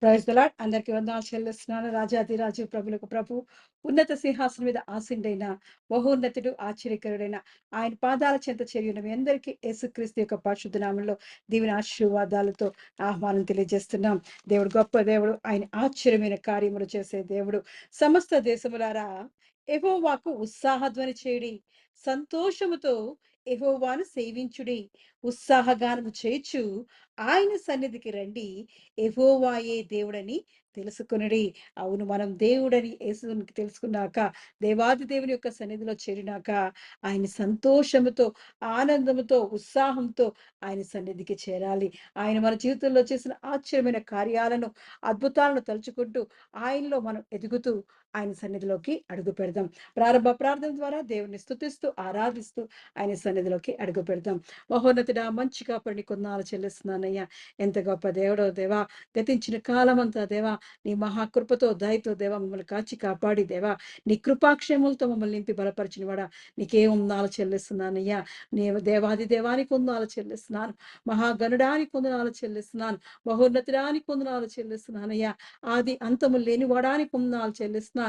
Praise the Lord. అందరికీ వందనాలు చెల్లిస్తున్నాను. రాజాధిరాజు ప్రభులకు ప్రభు, ఉన్నత సింహాసనం మీద ఆసీనుడైన బహోన్నతుడు, ఆశ్చర్యకరుడైన ఆయన పాదాల చెంత చేరిన మీ అందరికీ యేసుక్రీస్తు యొక్క పరిశుద్ధ నామములో దీవెన ఆశీర్వాదాలతో ఆహ్వానం తెలియజేస్తున్నాం. దేవుడు గొప్ప దేవుడు, ఆయన ఆశ్చర్యమైన కార్యములు చేసే దేవుడు. సమస్త దేశములారా యెహోవాకు ఉత్సాహధ్వని చేయుడి, సంతోషముతో యెహోవాను సేవించుడి, ఉత్సాహగానము చేయుచు ఆయన సన్నిధికి రండి, యెహోవాయే దేవుడని తెలుసుకొనుడి. అవును, మనం దేవుడని యేసుని తెలుసుకున్నాక, దేవాది దేవుని యొక్క సన్నిధిలో చేరినాక, ఆయన సంతోషముతో, ఆనందముతో, ఉత్సాహంతో ఆయన సన్నిధికి చేరాలి. ఆయన మన జీవితంలో చేసిన ఆశ్చర్యమైన కార్యాలను, అద్భుతాలను తలుచుకుంటూ ఆయనలో మనం ఎదుగుతూ ఆయన సన్నిధిలోకి అడుగు పెడదాం. ప్రారంభ ప్రార్థన ద్వారా దేవుని స్తుతిస్తూ, ఆరాధిస్తూ ఆయన సన్నిధిలోకి అడుగు పెడదాం. మహోన్నతుడా, మంచి కాపరిని కొన్నాళ్ళు చెల్లిస్తున్నానయ్యా. ఎంత గొప్ప దేవుడో దేవా. గతించిన కాలమంతా దేవా, నీ మహాకృపతో, దయతో దేవా మమ్మల్ని కాచి కాపాడి దేవా, నీ కృపాక్షేములతో మమ్మల్ని నింపి బలపరిచిన వాడా, నీకే వందనాలు చెల్లిస్తున్నానయ్యా. నీ దేవాది దేవానికి వందనాలు చెల్లిస్తున్నాను. మహాగణుడానికి వందనాలు చెల్లిస్తున్నాను. మహోన్నతుడానికి వందనాలు చెల్లిస్తున్నానయ్యా. ఆది అంతము లేని వాడానికి వందనాలు చెల్లిస్తున్నాను.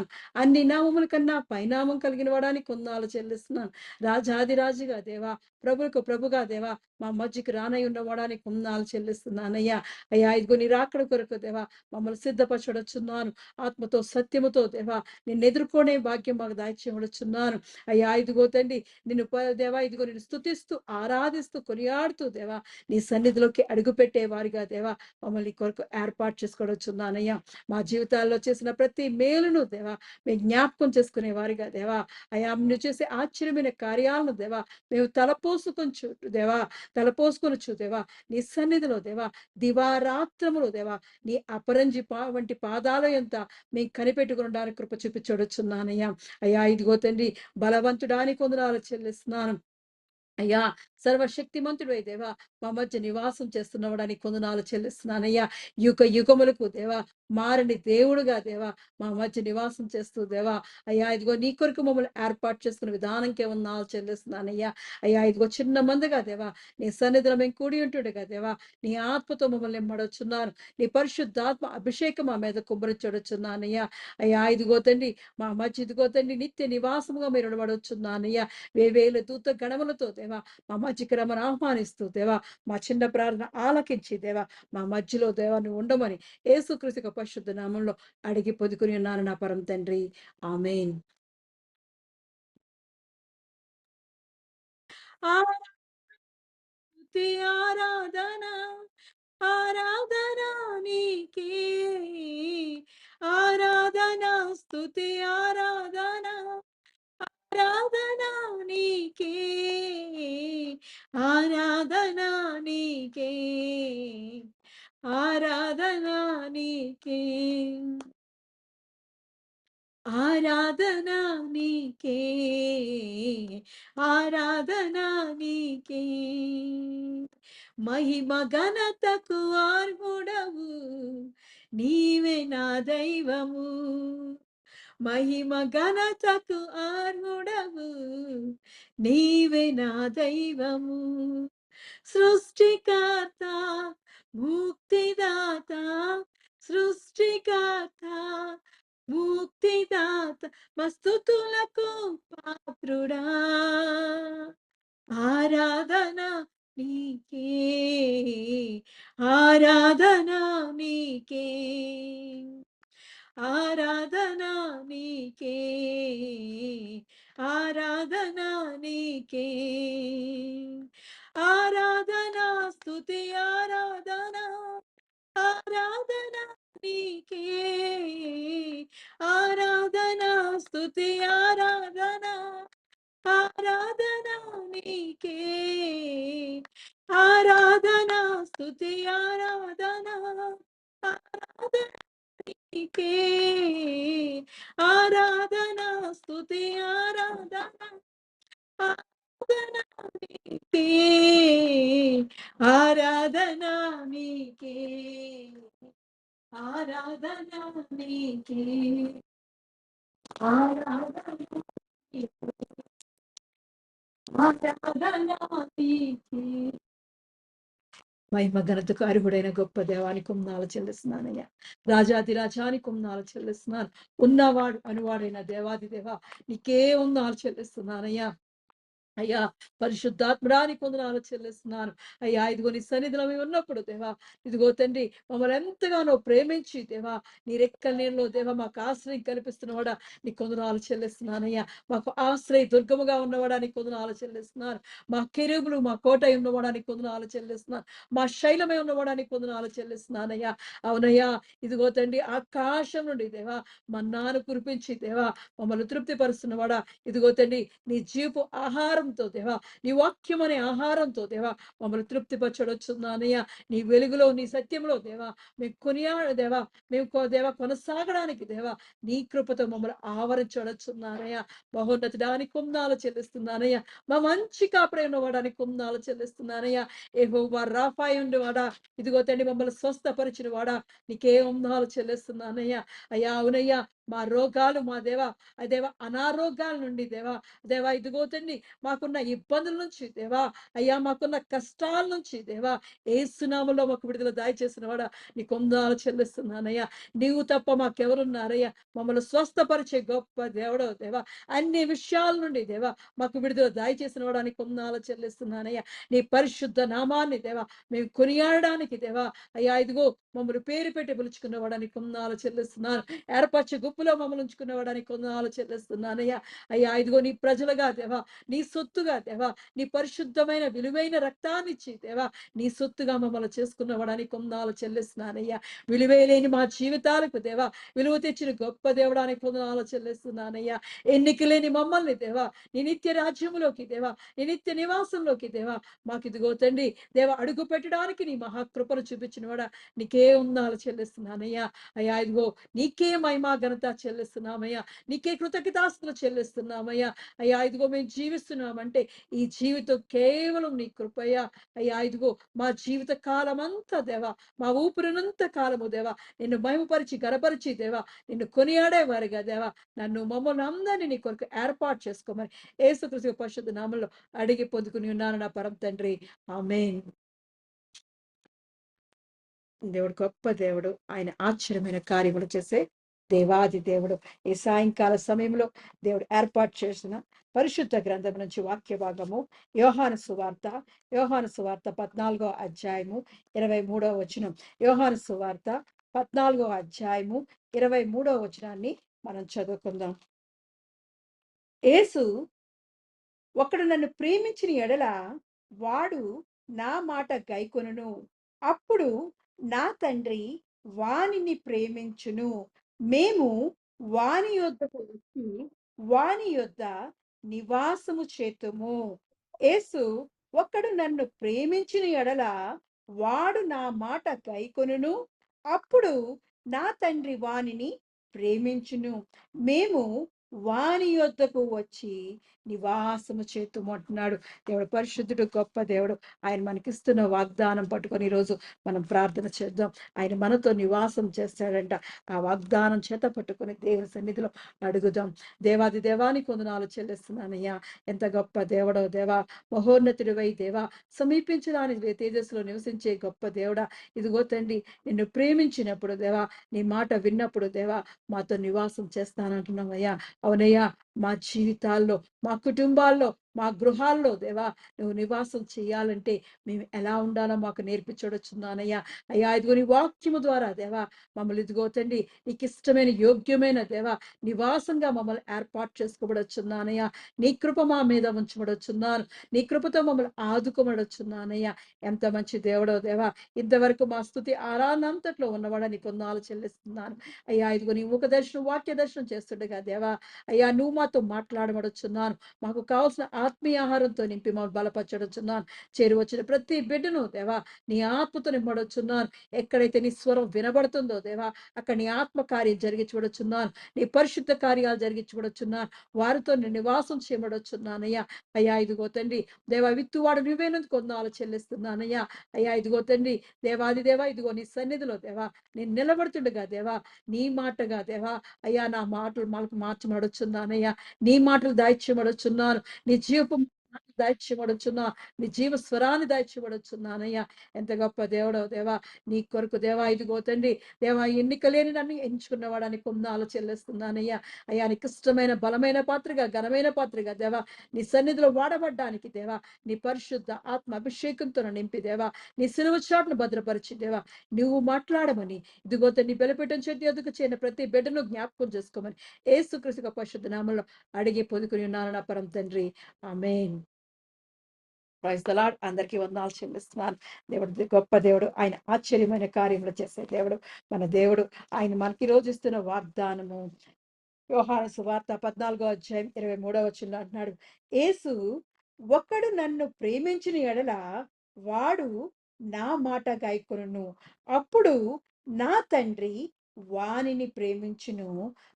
అన్ని నామముల కన్నా పైనామం కలిగిన వాడానికి వందనాలు చెల్లిస్తున్నాను. రాజాదిరాజుగా దేవా, ప్రభువుకు ప్రభుగా దేవా, మా మధ్యకి రానై ఉన్నవాడానికి వందనాలు చెల్లిస్తున్నానయ్యా. అయ్యా, ఇదిగో నీ రాకడ కొరకు దేవా మమ్మల్ని సిద్ధపరచడొచ్చున్నాను. ఆత్మతో సత్యముతో దేవా నిన్ను ఎదుర్కొనే భాగ్యం మాకు దాయిచ్చేయవచ్చున్నాను. అయ్యా, ఇదిగో తండ్రి, నిన్ను దేవా ఇదిగో నిన్ను స్తుతిస్తూ, ఆరాధిస్తూ, కొనియాడుతూ దేవా నీ సన్నిధిలోకి అడుగుపెట్టే వారిగా దేవా మమ్మల్ని కొరకు ఏర్పాటు చేసుకోవచ్చున్నానయ్యా. మా జీవితాల్లో చేసిన ప్రతి మేలును దేవా మేము జ్ఞాపకం చేసుకునే వారిగా దేవా, అయా నువ్వు చేసే ఆశ్చర్యమైన కార్యాలను దేవా మేము తలపోసుకొనొచ్చు దేవా నీ సన్నిధిలో దేవా, దివారాత్రములు దేవా నీ అపరంజి వంటి పాదాల ఎంత మేము కనిపెట్టుకునడానికి కృప చూపించొచ్చున్నానయ్యా. అయ్యా, ఇదిగో తండ్రి, బలవంతుడానికి వందనాలు చెల్లిస్తున్నాను. అయ్యా, సర్వశక్తిమంతుడు దేవా మా మధ్య నివాసం చేస్తున్నవాడానికి వందనాలు చెల్లిస్తున్నానయ్యా. యుగ యుగములకు దేవా మారని దేవుడుగా దేవా మా మధ్య నివాసం చేస్తూ దేవా, అయ్యా ఇదిగో నీ కొరకు మమ్మల్ని ఏర్పాటు చేసుకున్న విధానంకే వందనాలు చెల్లిస్తున్నానయ్యా. అయ్యా, ఇదిగో చిన్న మందిగా దేవా నీ సన్నిధిలో మేము కూడి ఉంటుండగా దేవా నీ ఆత్మతో మమ్మల్ని నింపడొచ్చున్నాను. నీ పరిశుద్ధాత్మ అభిషేకం మా మీద కుమ్మరించొచ్చున్నానయ్యా. అయ్యా, ఇదిగో తండ్రి, మా మధ్య ఇదిగో తండ్రి నిత్య నివాసముగా మీరు ఉండబడొచ్చున్నానయ్యా. వేవేల దూత గణములతో దేవా మా మధ్యకి రమ్మని ఆహ్వానిస్తూ దేవా మా చిన్న ప్రార్థన ఆలకించి దేవా మా మధ్యలో దేవా నువ్వు ఉండమని యేసుక్రీస్తు పరిశుద్ధ నామంలో అడిగి పొదుకుని ఉన్నాను నా పరమ తండ్రి. ఆమేన్. స్తుతి ఆరాధన, ఆరాధన నీకే, ఆరాధన స్తుతి ఆరాధన, ఆరాధన నీకే, ఆరాధన నీకే, ఆరాధన నీకే, ఆరాధన నీకే, ఆరాధన నీకే, మహిమ ఘనతకు అర్హుడవు, నీవే నా దైవము. మహిమ ఘనతకు అర్హుడవు, నీవే నా దైవము. సృష్టికర్త, ముక్తిదాత, సృష్టికర్త, ముక్తిదాత, మస్తుతులకు పాత్రుడా, ఆరాధన నీకే, ఆరాధన నీకే, ఆరాధన నీకే, ఆరాధన నీకే, ఆరాధన స్తుతి ఆరాధన, ఆరాధన నీకే, ఆరాధన స్తుతి ఆరాధన, ఆరాధన నీకే, ఆరాధన స్తుతి ఆరాధన, ఆరాధన నీకే, ఆరాధన స్తుతి ఆరాధన, ఆరాధన నీకే, ఆరాధన నీకే, ఆరాధన నీకే, ఆరాధన నీకే, ఆరాధన నీకే, మహిమ ఘనతకు అర్హుడైన గొప్ప దేవానికి వందనాలు చెల్లిస్తున్నానయ్యా. రాజాది రాజానికి వందనాలు చెల్లిస్తున్నాను. ఉన్నవాడు అనువాడైన దేవాది దేవ నీకే వందనాలు చెల్లిస్తున్నానయ్యా. అయ్యా పరిశుద్ధాత్మడానికి వందనాలు చెల్లిస్తున్నాను. అయ్యా ఇదిగో నీ సన్నిధిలో మేము ఉన్నప్పుడు దేవా, ఇదిగో తండ్రి మమ్మల్ని ఎంతగానో ప్రేమించి దేవా, నీ రెక్కల నీళ్ళలో దేవా మాకు ఆశ్రయం కల్పిస్తున్నవాడా నీకు వందనాలు చెల్లిస్తున్నానయ్యా. మాకు ఆశ్రయ దుర్గముగా ఉన్నవాడా నీకు వందనాలు చెల్లిస్తున్నాను. మా కెరూబులు మా కోట ఉన్నవాడా నీకు వందనాలు చెల్లిస్తున్నాను. మా శైలమై ఉన్నవాడా నీకు వందనాలు చెల్లిస్తున్నానయ్యా. అవునయ్యా ఇదిగో తండ్రి ఆకాశం నుండి దేవా మన్నాను కురిపించి దేవా మమ్మల్ని తృప్తిపరుస్తున్నవాడా, ఇదిగో తండ్రి నీ జీవపు ఆహారంతో దేవా, నీ వాక్యం అనే ఆహారంతో దేవా మమ్మల్ని తృప్తిపరచడొచ్చున్నానయ్యా. నీ వెలుగులో నీ సత్యంలో దేవా మేము దేవా మేము దేవా కొనసాగడానికి దేవా నీ కృపతో మమ్మల్ని ఆవరించడొచ్చున్నానయ్యా. మహోన్నతుడానికి కుందాలు చెల్లిస్తున్నానయ్యా. మా మంచి కాపడే ఉన్నవాడానికి కుందాలు చెల్లిస్తున్నానయ్యా. యెహోవా రాఫాయి ఉండేవాడా, ఇదిగో తండ్రి మమ్మల్ని స్వస్థపరిచిన వాడా నీకే వందనాలు చెల్లిస్తున్నానయ్యా. అయ్యా అవునయ్యా మా రోగాలు మా దేవా దేవా అనారోగ్యాల నుండి దేవా దేవా ఇదిగో తండ్రి మాకున్న ఇబ్బందుల నుంచి దేవా అయ్యా మాకున్న కష్టాల నుంచి దేవా ఏసునామలో మాకు విడుదల దయచేసిన వాడా నీ కొందాలు చెల్లిస్తున్నానయ్యా. నీవు తప్ప మాకెవరున్నారయ్యా. మమ్మల్ని స్వస్థపరిచే గొప్ప దేవుడో దేవా, అన్ని విషయాల నుండి దేవా మాకు విడుదల దయచేసిన వాడా నీ కొందాలు చెల్లిస్తున్నానయ్యా. నీ పరిశుద్ధ నామాన్ని దేవా మేము కొనియాడడానికి దేవా అయ్యా ఇదిగో మమ్మల్ని పేరు పెట్టి పిలుచుకున్నవాడా నీ కొందాలు చెల్లిస్తున్నాను. ఏర్పరచే గుప్పులో మమ్మల్ని ఉంచుకున్నవాడా నీ కొందాలు చెల్లిస్తున్నానయ్యా. అయ్యా ఇదిగో నీ ప్రజలుగా దేవా, నీ సొత్తుగా దేవా, నీ పరిశుద్ధమైన విలువైన రక్తాన్నిచ్చి దేవా నీ సొత్తుగా మమ్మల్ని చేసుకున్నవాడానికి కొందాలు చెల్లిస్తున్నానయ్యా. విలువేలేని మా జీవితాలకు దేవా విలువ తెచ్చిన గొప్ప దేవుడానికి కొందనాలు చెల్లిస్తున్నానయ్యా. ఎన్నిక లేని మమ్మల్ని దేవా నీ నిత్య రాజ్యంలోకి దేవా నీ నిత్య నివాసంలోకి దేవా మాకు ఇదిగో తండ్రి దేవా అడుగు పెట్టడానికి నీ మహాకృపను చూపించిన వాడా నీకే ఉందాలు చెల్లిస్తున్నానయ్యా. అయ్యా ఇదిగో నీకే మహిమా ఘనత చెల్లిస్తున్నామయ్యా. నీకే కృతజ్ఞతాస్తులు చెల్లిస్తున్నామయ్యా. అయ్యా ఇదిగో మేము జీవిస్తున్నామంటే ఈ జీవితం కేవలం నీ కృపయ్యా. అయ్యా ఇదిగో మా జీవిత కాలం అంతా దేవా, మా ఊపిరినంత కాలము దేవా నిన్ను మహిమపరిచి గనపరిచి దేవా నిన్ను కొనియాడేవారుగా దేవా నన్ను మమ్మల్ని అందరినీ నీ కొరకు ఏర్పాటు చేసుకోమని యేసుక్రీస్తు పరిశుద్ధ నామములో అడిగి పొందుకుని ఉన్నాను నా పరమ తండ్రి. ఆమేన్. దేవుడు గొప్ప దేవుడు. ఆయన ఆశ్చర్యమైన కార్యములు చేసే దేవాది దేవుడు. ఈ సాయంకాల సమయంలో దేవుడు ఏర్పాటు చేసిన పరిశుద్ధ గ్రంథం నుంచి వాక్య భాగము యోహాను సువార్త 14వ అధ్యాయము 23వ వచనం. యోహాను సువార్త 14వ అధ్యాయము 23వ వచనాన్ని మనం చదువుకుందాం. యేసు ఒకడు నన్ను ప్రేమించిన ఎడల వాడు నా మాట గైకొనును, అప్పుడు నా తండ్రి వానిని ప్రేమించును, మేము వాని యొద్దకు వచ్చి వాని యొద్ద నివాసము చేతుము. యేసు ఒకడు నన్ను ప్రేమించిన ఎడల వాడు నా మాట గైకొనును, అప్పుడు నా తండ్రి వానిని ప్రేమించును, మేము వాని యొద్దకు వచ్చి నివాసము చేతుము అంటున్నాడు. దేవుడు పరిశుద్ధుడు గొప్ప దేవుడు. ఆయన మనకిస్తున్న వాగ్దానం పట్టుకొని ఈరోజు మనం ప్రార్థన చేద్దాం. ఆయన మనతో నివాసం చేస్తాడంట. ఆ వాగ్దానం చేత పట్టుకొని దేవుని సన్నిధిలో అడుగుదాం. దేవాది దేవానికి వందనాలు చెల్లిస్తున్నానయ్యా. ఎంత గొప్ప దేవుడో దేవా, మహోన్నతుడివై దేవా, సమీపించడానికి తేజస్సులో నివసించే గొప్ప దేవుడా, ఇదిగో తండ్రి నిన్ను ప్రేమించినప్పుడు దేవా, నీ మాట విన్నప్పుడు దేవా మాతో నివాసం చేస్తానంటున్నావయ్యా. అవునయ్యా మా జీవితాల్లో, మా కుటుంబాల్లో, మా గృహాల్లో దేవా నువ్వు నివాసం చేయాలంటే మేము ఎలా ఉండాలో మాకు నేర్పించడొచ్చున్నానయ్యా. అయ్యా ఇదిగో నీ వాక్యము ద్వారా దేవా మమ్మల్ని ఇదిగో తండ్రి నీకు ఇష్టమైన యోగ్యమైన దేవా నివాసంగా మమ్మల్ని ఏర్పాటు చేసుకోబడొచ్చున్నానయ్యా. నీ కృప మా మీద ఉంచబడొచ్చున్నాను. నీ కృపతో మమ్మల్ని ఆదుకోబడొచ్చున్నానయ్యా. ఎంత మంచి దేవుడో దేవా, ఇంతవరకు మా స్తుతి ఆరాధనంతట్లో ఉన్నవాడా నీకు వందనాలు చెల్లిస్తున్నాను. అయ్యా ఇదిగో నీ ముఖ దర్శనం వాక్య దర్శనం చేస్తుండగా దేవా అయ్యా నువ్వు మాతో మాట్లాడబడుచున్నాను. మాకు కావాల్సిన ఆత్మీయ ఆహారంతో నింపి మమ్మల్ని బలపరచడుచున్నాను. చేరి వచ్చిన ప్రతి బిడ్డను దేవా నీ ఆత్మతో నింపబడుచున్నాను. ఎక్కడైతే నీ స్వరం వినబడుతుందో దేవా అక్కడ నీ ఆత్మ కార్యం జరిగించబడుచున్నాను. నీ పరిశుద్ధ కార్యాలు జరిగించబడుచున్నాను. వారితో నేను నివాసం చేయబడుచున్నానయ్యా. అయ్యా ఇదిగో తండ్రి దేవా విత్తువాడు నువ్వేనందుకు వందనాలు చెల్లిస్తున్నానయ్యా. అయ్యా ఇదిగో తండ్రి దేవాది దేవా ఇదిగో నీ సన్నిధిలో దేవా నేను నిలబడుతుండగా దేవా నీ మాటగా దేవా అయ్యా నా మాటలు మనకు మార్చమడుచున్నానయ్యా. నీ మాటలు దాయిచ్యమడుచున్నాను. నీ జీవపు దయచేయబడుచున్నా, నీ జీవ స్వరాన్ని దయచేయబడుచున్నానయ్యా. ఎంత గొప్ప దేవుడో దేవా! నీ కొరకు దేవా, ఇదిగో తండ్రి దేవా, ఎన్నిక లేని నన్ను ఎంచుకున్నవాడని కొందాలు చెల్లిస్తున్నానయ్యా. అయ్యా, నీకు ఇష్టమైన బలమైన పాత్రగా, ఘనమైన పాత్రగా దేవా, నీ సన్నిధిలో వాడబడ్డానికి దేవా, నీ పరిశుద్ధ ఆత్మ అభిషేకంతో నన్ను నింపి దేవా, నీ సిలువ చాటును భద్రపరిచి దేవా, నువ్వు మాట్లాడమని, ఇదిగో తండ్రి బలిపీఠం చేతి ఎదుగు చేయని ప్రతి బిడ్డను జ్ఞాపకం చేసుకోమని యేసుక్రీస్తు పరిశుద్ధ నామములో అడిగి పొందుకుని ఉన్నాను నా పరమ తండ్రి. ఆమేన్. Praise the Lord. అందరికీ వందనాలు చెల్లిస్తున్నాను. దేవుడు గొప్ప దేవుడు. ఆయన ఆశ్చర్యమైన కార్యములు చేసే దేవుడు. మన దేవుడు. ఆయన మనకి రోజు ఇస్తున్న వాగ్దానము యోహాను సువార్త 14వ అధ్యాయం 23వ వచనంలో అంటున్నాడు, యేసు, ఒకడు నన్ను ప్రేమించిన ఎడల వాడు నా మాట గైకొనును. అప్పుడు నా తండ్రి వానిని ప్రేమించును.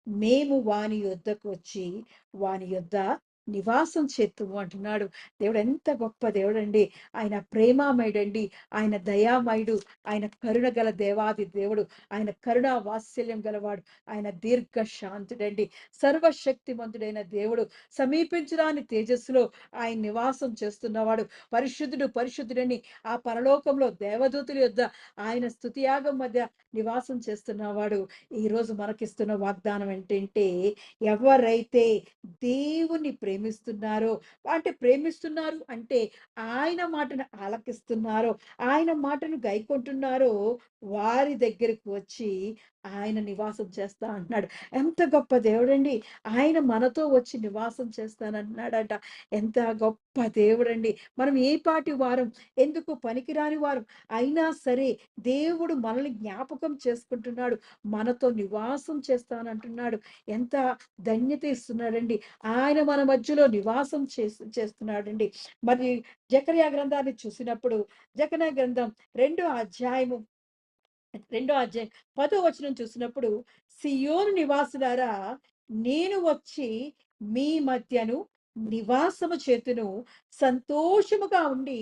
మేము వాని యొద్దకు వచ్చి వాని యొద్ద నివాసం చేతుము అంటున్నాడు. దేవుడు ఎంత గొప్ప దేవుడండి. ఆయన ప్రేమామయుడండి. ఆయన దయామయుడు. ఆయన కరుణ గల దేవాది దేవుడు. ఆయన కరుణా వాత్సల్యం గలవాడు. ఆయన దీర్ఘ శాంతుడండి. సర్వశక్తిమంతుడైన దేవుడు. సమీపించరాని తేజస్సులో ఆయన నివాసం చేస్తున్నవాడు. పరిశుద్ధుడు పరిశుద్ధుడని ఆ పరలోకంలో దేవదూతుల యొద్ద ఆయన స్తుతియాగం మధ్య నివాసం చేస్తున్నవాడు. ఈరోజు మనకిస్తున్న వాగ్దానం ఏంటంటే, ఎవరైతే దేవుని ప్రేమిస్తున్నారో, అంటే ప్రేమిస్తున్నారు అంటే ఆయన మాటను ఆలకిస్తున్నారో, ఆయన మాటను గైకొంటున్నారో, వారి దగ్గరకు వచ్చి ఆయన నివాసం చేస్తా అంటున్నాడు. ఎంత గొప్ప దేవుడండి. ఆయన మనతో వచ్చి నివాసం చేస్తానంటున్నాడట. ఎంత గొప్ప దేవుడండి. మనం ఏ పాటి వారం, ఎందుకు పనికిరాని వారం అయినా సరే దేవుడు మనల్ని జ్ఞాపకం చేసుకుంటున్నాడు. మనతో నివాసం చేస్తానంటున్నాడు. ఎంత ధన్యత ఇస్తున్నాడండి. ఆయన మన మధ్యలో నివాసం చేస్తున్నాడండి. మరి జెకర్యా గ్రంథాన్ని చూసినప్పుడు, జెకర్యా గ్రంథం 2వ అధ్యాయం 10వ వచనం చూసినప్పుడు, సియోను నివాసులారా, నేను వచ్చి మీ మధ్యను నివాసము చేతును, సంతోషముగా ఉండి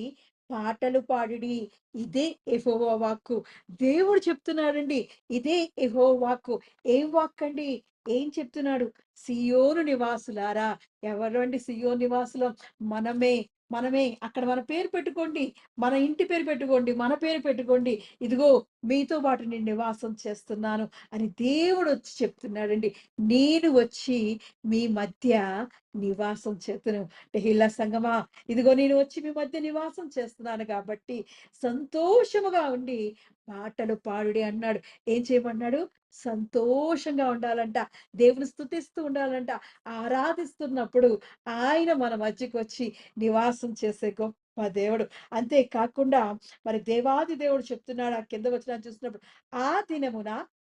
పాటలు పాడుడి. ఇదే యెహోవా వాక్కు. దేవుడు చెప్తున్నాడండి. ఇదే యెహోవా వాక్కు. ఏం వాక్కండి? ఏం చెప్తున్నాడు? సియోను నివాసులారా. ఎవరండి సియోను నివాసులం? మనమే. మనమే. అక్కడ మన పేరు పెట్టుకోండి. మన ఇంటి పేరు పెట్టుకోండి. మన పేరు పెట్టుకోండి. ఇదిగో మీతో పాటు నేను నివాసం చేస్తున్నాను అని దేవుడు వచ్చి చెప్తున్నాడండి. నేను వచ్చి మీ మధ్య నివాసం చేతును. టెహిల్లా సంగమా, ఇదిగో నేను వచ్చి మీ మధ్య నివాసం చేస్తున్నాను కాబట్టి సంతోషముగా ఉండి పాటలు పాడుడి అన్నాడు. ఏం చేయమన్నాడు? సంతోషంగా ఉండాలంట. దేవుని స్తుతిస్తూ ఉండాలంట. ఆరాధిస్తున్నప్పుడు ఆయన మన మధ్యకి వచ్చి నివాసం చేసే గొప్ప దేవుడు. అంతే కాకుండా మరి దేవాది దేవుడు చెప్తున్నాడు. ఆ కింద వచనాన్ని చూసినప్పుడు, ఆ దినమున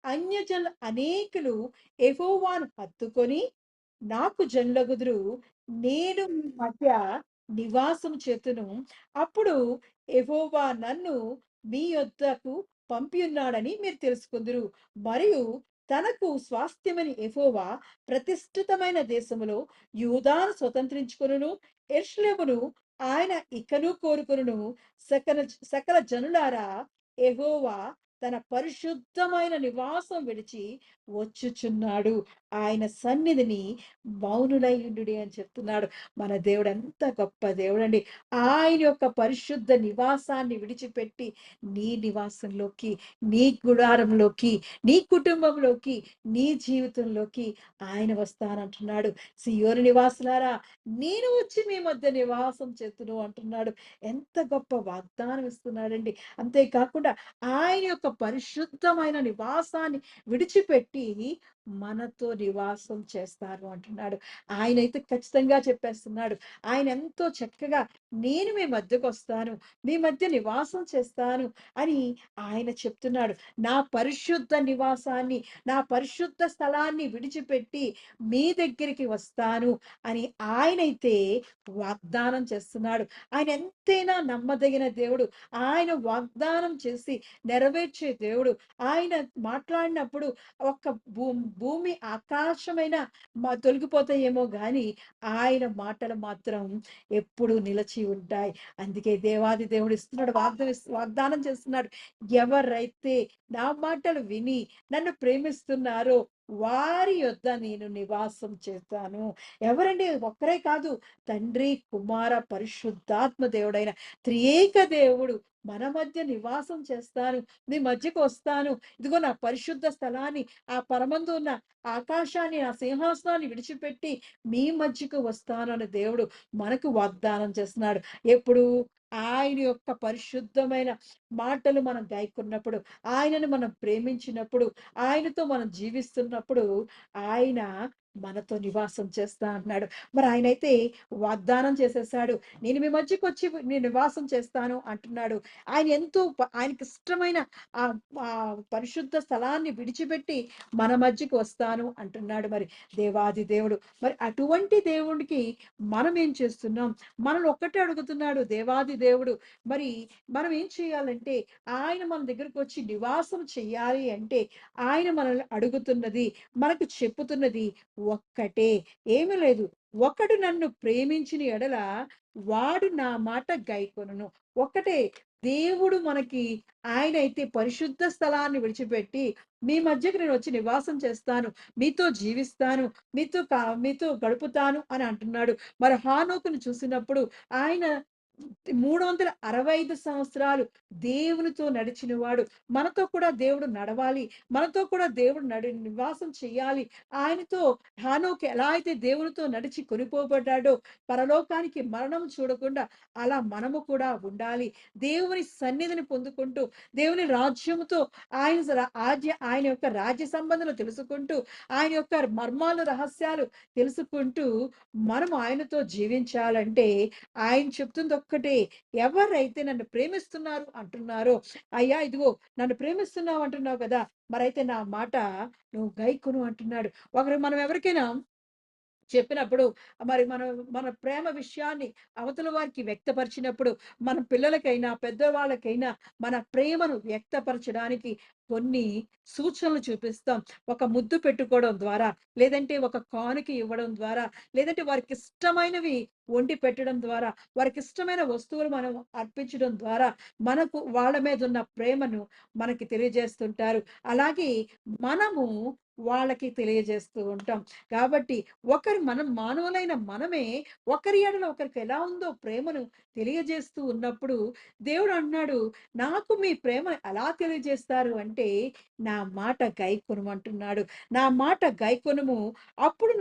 అన్యజనులు అనేకులు యెహోవాను హత్తుకొని నాకు జనులగుదురు. నేను మీ మధ్య నివాసం చేతును. అప్పుడు యెహోవా నన్ను మీ యొద్దకు పంపి ఉన్నాడని మీరు తెలుసుకుందురు. మరియు తనకు స్వాస్థ్యమని యెహోవా ప్రతిష్ఠితమైన దేశములో యూదాను స్వతంత్రించుకొనును, యెరూషలేమును ఆయన ఇకను కోరుకొనును. సకల సకల జనులారా, యెహోవా తన పరిశుద్ధమైన నివాసం విడిచి వచ్చుచున్నాడు. ఆయన సన్నిధిని మౌనులై ఉండుడి అని చెప్తున్నాడు. మన దేవుడు ఎంత గొప్ప దేవుడండి. ఆయన యొక్క పరిశుద్ధ నివాసాన్ని విడిచిపెట్టి నీ నివాసంలోకి, నీ గుడారంలోకి, నీ కుటుంబంలోకి, నీ జీవితంలోకి ఆయన వస్తానంటున్నాడు. సియోను నివాసులారా, నేను వచ్చి మీ మధ్య నివాసం చేతును అంటున్నాడు. ఎంత గొప్ప వాగ్దానం ఇస్తున్నాడండి. అంతేకాకుండా ఆయన యొక్క పరిశుద్ధమైన నివాసాన్ని విడిచిపెట్టి మనతో నివాసం చేస్తారు అంటున్నాడు. ఆయనైతే ఖచ్చితంగా చెప్పేస్తున్నాడు. ఆయన ఎంతో చక్కగా నేను మీ మధ్యకొస్తాను, మీ మధ్య నివాసం చేస్తాను అని ఆయన చెప్తున్నాడు. నా పరిశుద్ధ నివాసాన్ని, నా పరిశుద్ధ స్థలాన్ని విడిచిపెట్టి మీ దగ్గరికి వస్తాను అని ఆయనైతే వాగ్దానం చేస్తున్నాడు. ఆయన ఎంతైనా నమ్మదగిన దేవుడు. ఆయన వాగ్దానం చేసి నెరవేర్చే దేవుడు. ఆయన మాట్లాడినప్పుడు ఒక్క భూమి ఆకాశమైన తొలగిపోతాయేమో గాని ఆయన మాటలు మాత్రం ఎప్పుడు నిలిచి ఉంటాయి. అందుకే దేవాది దేవుడు ఇస్తున్నాడు, వాగ్దానం చేస్తున్నాడు. ఎవరైతే నా మాటలు విని నన్ను ప్రేమిస్తున్నారో వారి యొద్ద నేను నివాసం చేస్తాను. ఎవరండి? ఒక్కరే కాదు. తండ్రి, కుమార, పరిశుద్ధాత్మ దేవుడైన త్రియేక దేవుడు మన మధ్య నివాసం చేస్తాను. మీ మధ్యకొస్తాను. ఇదిగో నా పరిశుద్ధ స్థలాన్ని, ఆ పరమందు ఉన్న ఆకాశాన్ని, ఆ సింహాసనాన్ని విడిచిపెట్టి మీ మధ్యకు వస్తాను అని దేవుడు మనకు వాగ్దానం చేస్తున్నాడు. ఎప్పుడు? ఆయన యొక్క పరిశుద్ధమైన మాటలు మనం గైకొన్నప్పుడు, ఆయనను మనం ప్రేమించినప్పుడు, ఆయనతో మనం జీవిస్తున్నప్పుడు ఆయన మనతో నివాసం చేస్తా అంటున్నాడు. మరి ఆయనైతే వాగ్దానం చేసేసాడు. నేను మీ మధ్యకొచ్చి నేను నివాసం చేస్తాను అంటున్నాడు. ఆయన ఎంతో ఆయనకిష్టమైన ఆహ్, పరిశుద్ధ స్థలాన్ని విడిచిపెట్టి మన మధ్యకి వస్తాను అంటున్నాడు మరి దేవాది దేవుడు. మరి అటువంటి దేవుడికి మనం ఏం చేస్తున్నాం? మనల్ని ఒక్కటే అడుగుతున్నాడు దేవాది దేవుడు. మరి మనం ఏం చేయాలంటే ఆయన మన దగ్గరకొచ్చి నివాసం చెయ్యాలి అంటే ఆయన మనల్ని అడుగుతున్నది, మనకు చెప్పుతున్నది ఒక్కటే. ఏమి లేదు. ఒకడు నన్ను ప్రేమించిన ఎడల వాడు నా మాట గైకొనును. ఒక్కటే. దేవుడు మనకి ఆయనైతే పరిశుద్ధ స్థలాన్ని విడిచిపెట్టి, మీ మధ్యకి నేనొచ్చి నివాసం చేస్తాను. మీతో జీవిస్తాను. మీతో గడుపుతాను అని అంటున్నాడు. మరి హానోకును చూసినప్పుడు ఆయన 365 సంవత్సరాలు దేవునితో నడిచినవాడు. మనతో కూడా దేవుడు నడవాలి. మనతో కూడా దేవుడు నివాసం చెయ్యాలి. ఆయనతో హానోకు ఎలా అయితే దేవునితో నడిచి కొనిపోబడ్డాడో, పరలోకానికి మరణం చూడకుండా అలా మనము కూడా ఉండాలి. దేవుని సన్నిధిని పొందుకుంటూ, దేవుని రాజ్యముతో ఆయన యొక్క రాజ్య సంబంధాలు తెలుసుకుంటూ, ఆయన యొక్క మర్మాలు, రహస్యాలు తెలుసుకుంటూ, మనం ఆయనతో జీవించాలంటే ఆయన చెప్తుంది ఒక్కటే. ఎవరైతే నన్ను ప్రేమిస్తున్నారు అంటున్నారో, అయ్యా ఇదిగో నన్ను ప్రేమిస్తున్నావు అంటున్నావు కదా! మరైతే నా మాట నువ్వు గైకొను అంటున్నాడు. మనం ఎవరికైనా చెప్పినప్పుడు మరి మన ప్రేమ విషయాన్ని అవతల వారికి వ్యక్తపరిచినప్పుడు, మన పిల్లలకైనా, పెద్దవాళ్ళకైనా మన ప్రేమను వ్యక్తపరచడానికి కొన్ని సూచనలు చూపిస్తాం. ఒక ముద్దు పెట్టుకోవడం ద్వారా, లేదంటే ఒక కానుక ఇవ్వడం ద్వారా, లేదంటే వారికిష్టమైనవి వండి పెట్టడం ద్వారా, వారికిష్టమైన వస్తువులు మనం అర్పించడం ద్వారా, మనకు వాళ్ళ మీదున్న ప్రేమను మనకి తెలియజేస్తుంటారు. అలాగే మనము వాళ్ళకి తెలియజేస్తూ ఉంటాం. కాబట్టి మనం మానవులైన మనమే ఒకరి ఎడల ఒకరికి ఎలా ఉందో ప్రేమను తెలియజేస్తూ ఉన్నప్పుడు దేవుడు అన్నాడు, నాకు మీ ప్రేమ ఎలా తెలియజేస్తారు అంటే నా మాట గైకొనమంటున్నాడు. నా మాట గైకొనుము అప్పుడు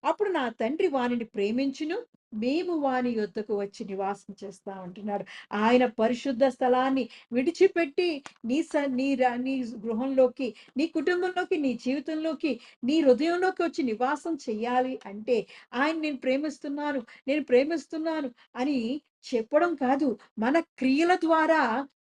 అప్పుడు నా తండ్రి వానిని ప్రేమించును, మేము వాని యొద్దకు వచ్చి నివాసం చేస్తా ఉంటున్నాడు. ఆయన పరిశుద్ధ స్థలాన్ని విడిచిపెట్టి నీ గృహంలోకి, నీ కుటుంబంలోకి, నీ జీవితంలోకి, నీ హృదయంలోకి వచ్చి నివాసం చెయ్యాలి అంటే నేను ప్రేమిస్తున్నాను అని చెప్పడం కాదు. మన క్రియల ద్వారా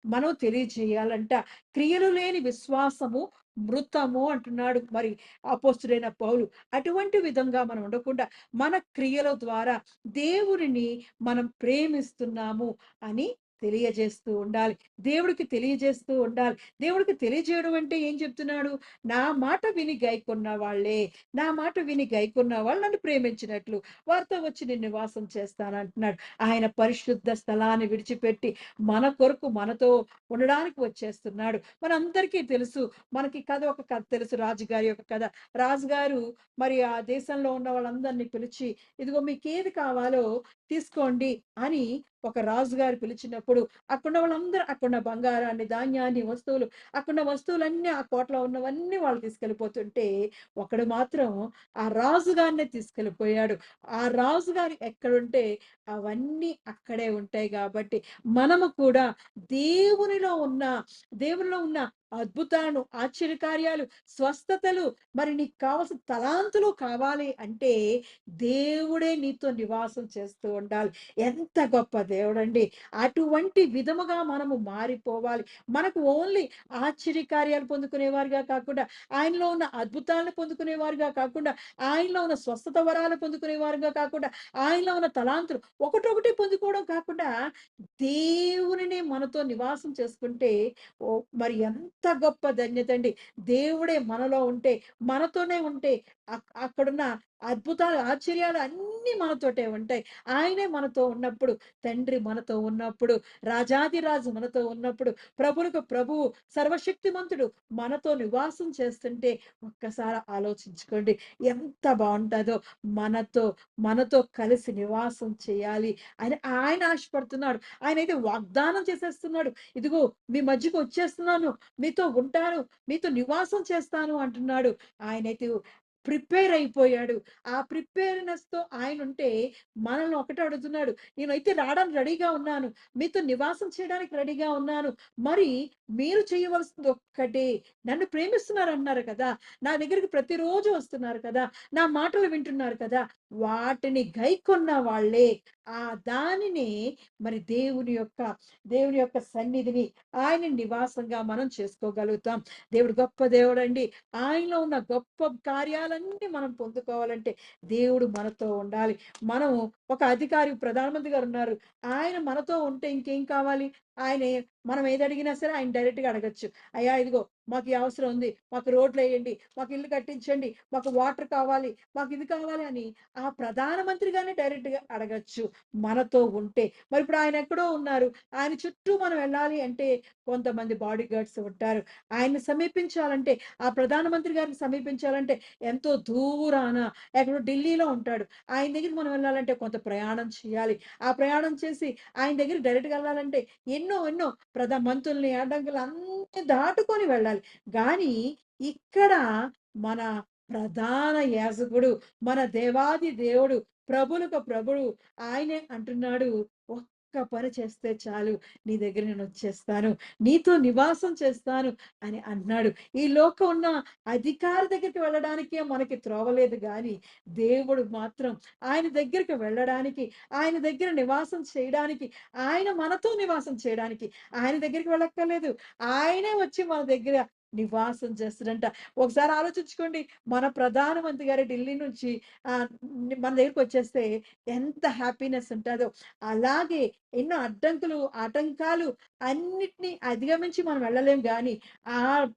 మనం తెలియజేయాలంట. క్రియలు లేని విశ్వాసము మృతము అంటున్నాడు మరి అపోస్తుడైన పౌలు. అటువంటి విధంగా మనం ఉండకుండా మన క్రియల ద్వారా దేవునిని మనం ప్రేమిస్తున్నాము అని తెలియజేస్తూ ఉండాలి. దేవుడికి తెలియజేస్తూ ఉండాలి. దేవుడికి తెలియజేయడం అంటే ఏం చెప్తున్నాడు? నా మాట విని గైకొన్న వాళ్ళే, నా మాట విని గైకొన్న వాళ్ళు నన్ను ప్రేమించినట్లు వారితో వచ్చి నేను నివాసం చేస్తానంటున్నాడు. ఆయన పరిశుద్ధ స్థలాన్ని విడిచిపెట్టి మన కొరకు మనతో ఉండడానికి వచ్చేస్తున్నాడు. మనందరికీ తెలుసు. మనకి ఒక కథ తెలుసు రాజుగారి యొక్క కథ. రాజుగారు మరి ఆ దేశంలో ఉన్న వాళ్ళందరిని పిలిచి, "ఇదిగో మీకేది కావాలో తీసుకోండి" అని ఒక రాజుగారు పిలిచినప్పుడు అక్కడున్న వాళ్ళందరూ అక్కడున్న బంగారాన్ని, ధాన్యాన్ని, అక్కడున్న వస్తువులన్నీ ఆ కోటలో ఉన్నవన్నీ వాళ్ళు తీసుకెళ్ళిపోతుంటే, ఒకడు మాత్రం ఆ రాజుగారినే తీసుకెళ్ళిపోయాడు. ఆ రాజుగారు ఎక్కడుంటే అవన్నీ అక్కడే ఉంటాయి గాబట్టి, మనము కూడా దేవునిలో ఉన్న దేవునిలో ఉన్న అద్భుతాలను, ఆశ్చర్యకార్యాలు, స్వస్థతలు, మరి నీకు కావాల్సిన తలాంతులు కావాలి అంటే, దేవుడే నీతో నివాసం చేస్తూ ఉండాలి. ఎంత గొప్ప దేవుడండి! అటువంటి విధముగా మనము మారిపోవాలి. మనకు ఓన్లీ ఆశ్చర్యకార్యాలు పొందుకునేవారుగా కాకుండా, ఆయనలో ఉన్న అద్భుతాలను పొందుకునేవారుగా కాకుండా, ఆయనలో ఉన్న స్వస్థత వరాలు పొందుకునేవారుగా కాకుండా, ఆయనలో ఉన్న తలాంతులు ఒకటొకటి పొందుకోవడం కాకుండా, దేవునినే మనతో నివాసం చేసుకుంటే, మరి ఎంత ఎంత గొప్ప ధన్యత అండి. దేవుడే మనలో ఉంటే, మనతోనే ఉంటే అక్కడున్న అద్భుతాలు, ఆశ్చర్యాలు అన్నీ మనతోటే ఉంటాయి. ఆయనే మనతో ఉన్నప్పుడు, తండ్రి మనతో ఉన్నప్పుడు, రాజాధిరాజు మనతో ఉన్నప్పుడు, ప్రభువులకు ప్రభువు, సర్వశక్తిమంతుడు మనతో నివాసం చేస్తుంటే ఒక్కసారి ఆలోచించుకోండి. ఎంత బావుంటదో! మనతో, మనతో కలిసి నివాసం చేయాలి అని ఆయన ఆశపడుతున్నాడు. ఆయనైతే వాగ్దానం చేసేస్తున్నాడు. ఇదిగో మీ మధ్యకు వచ్చేస్తున్నాను. మీతో ఉంటాను. మీతో నివాసం చేస్తాను అంటున్నాడు. ఆయనైతే ప్రిపేర్ అయిపోయాడు. ఆ ప్రిపేర్‌నెస్‌తో ఆయనుంటే మనల్ని ఒకటే అడుగుతున్నాడు. నేనైతే రావడానికి రెడీగా ఉన్నాను. మీతో నివాసం చేయడానికి రెడీగా ఉన్నాను. మరి మీరు చేయవలసింది ఒక్కటే. నన్ను ప్రేమిస్తున్నారన్నారు కదా! నా దగ్గరికి ప్రతిరోజు వస్తున్నారు కదా! నా మాటలు వింటున్నారు కదా! వాటిని గైకొన్న వాళ్ళే దానిని మరి దేవుని యొక్క సన్నిధిని ఆయన నివాసంగా మనం చేసుకోగలుగుతాం. దేవుడు గొప్ప దేవుడండి. ఆయనలో ఉన్న గొప్ప కార్యాలన్నీ మనం పొందుకోవాలంటే దేవుడు మనతో ఉండాలి. మనం ఒక అధికారి ప్రధానమంత్రి గారున్నారు. ఆయన మనతో ఉంటే ఇంకేం కావాలి? ఆయనే మనం ఏదడిగినా సరే ఆయన డైరెక్ట్‌గా అడగొచ్చు. అయ్యా ఇదిగో మాకు ఈ అవసరం ఉంది. మాకు రోడ్లేయండి. మాకు ఇల్లు కట్టించండి. మాకు వాటర్ కావాలి. మాకు ఇది కావాలి అని ఆ ప్రధానమంత్రి గారిని డైరెక్ట్‌గా అడగొచ్చు. మనతో ఉంటే. మరిప్పుడు ఆయన ఎక్కడో ఉన్నారు. ఆయన చుట్టూ మనం వెళ్ళాలి అంటే కొంతమంది బాడీ గార్డ్స్ ఉంటారు. ఆయన్ని సమీపించాలంటే, ఆ ప్రధానమంత్రి గారిని సమీపించాలంటే ఎంతో దూరాన ఎక్కడో ఢిల్లీలో ఉంటాడు. ఆయన దగ్గరికి మనం వెళ్ళాలంటే కొంత ప్రయాణం చేయాలి. ఆ ప్రయాణం చేసి ఆయన దగ్గరికి డైరెక్ట్‌గా వెళ్ళాలంటే ఎన్నో మంత్రుల్ని, అడ్డంకులు అన్నీ దాటుకొని వెళ్ళాలి. గానీ ఇక్కడ మన ప్రధాన యాజకుడు, మన దేవాది దేవుడు, ప్రభువులకు ప్రభువు ఆయనే అంటున్నాడు, "ఒక్క పని చేస్తే చాలు. నీ దగ్గర నేనొచ్చేస్తాను. నీతో నివాసం చేస్తాను" అని అన్నాడు. ఈ లోకం ఉన్న అధికారి దగ్గరికి వెళ్ళడానికే మనకి త్రోవ లేదు గానీ, దేవుడు మాత్రం ఆయన దగ్గరికి వెళ్ళడానికి, ఆయన దగ్గర నివాసం చేయడానికి, ఆయన మనతో నివాసం చేయడానికి, ఆయన దగ్గరికి వెళ్ళక్కర్లేదు. ఆయనే వచ్చి మన దగ్గర నివాసం చేస్తాడంట. ఒకసారి ఆలోచించుకోండి. మన ప్రధానమంత్రి గారు ఢిల్లీ నుంచి ఆహ్, మన దగ్గరికొచ్చేస్తే ఎంత హ్యాపీనెస్ ఉంటదో. అలాగే ఎన్నో అడ్డంకులు, ఆటంకాలు అన్నిటిని అధిగమించి మనం వెళ్ళలేం గానీ, ఆహ్,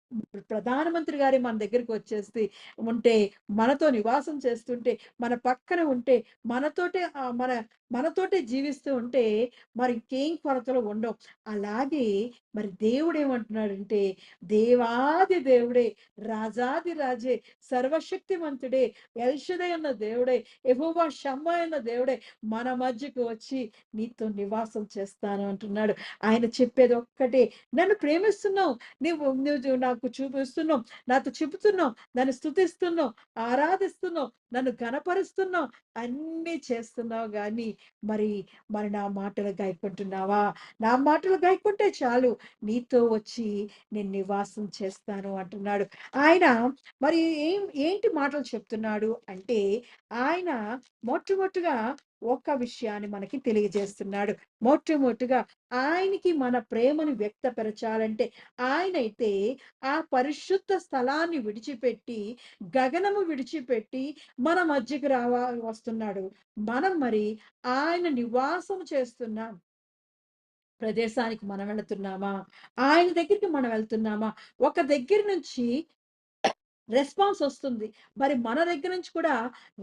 ప్రధానమంత్రి గారే మన దగ్గరికొచ్చేసి ఉంటే, మనతో నివాసం చేస్తుంటే, మన పక్కన ఉంటే, మనతోటే జీవిస్తూ ఉంటే, మరి ఇంకేం కొరతలు ఉండవు. అలాగే మరి దేవుడేమంటున్నాడంటే, దేవాది దేవుడే, రాజాది రాజే, సర్వశక్తిమంతుడే, ఎల్షదై అన్న దేవుడే, యెహోవా షమ్మా అన్న దేవుడే మన మధ్యకు వచ్చి నీతో నివాసం చేస్తాను అంటున్నాడు. ఆయన చెప్పేది ఒక్కటే, నన్ను ప్రేమిస్తున్నావు. నువ్వు నాకు చూపిస్తున్నావు. నాతో చెబుతున్నావు. నన్ను స్తుతిస్తున్నావు. ఆరాధిస్తున్నావు. నన్ను ఘనపరుస్తున్నావు. అన్నీ చేస్తున్నావు గానీ, మరి మరి నా మాటలు గైకొంటున్నావా? నా మాటలు గైకుంటే చాలు. నీతో వచ్చి నేను నివాసం చేస్తాను అంటున్నాడు. ఆయన మరి ఏంటి మాటలు చెప్తున్నాడు అంటే, ఆయన మొట్టమొదటిగా ఒక విషయాన్ని మనకి తెలియజేస్తున్నాడు. మొట్టమొదటిగా ఆయనకి మన ప్రేమను వ్యక్తపరచాలంటే, ఆయనైతే ఆ పరిశుద్ధ స్థలాన్ని విడిచిపెట్టి, గగనము విడిచిపెట్టి మన మధ్యకి వస్తున్నాడు. మనం మరి ఆయన నివాసం చేస్తున్న ప్రదేశానికి మనం వెళుతున్నామా? ఆయన దగ్గరికి మనం వెళ్తున్నామా? ఒక దగ్గర నుంచి రెస్పాన్స్ ఒస్తుంది. మరి మన దగ్గర నుంచి కూడా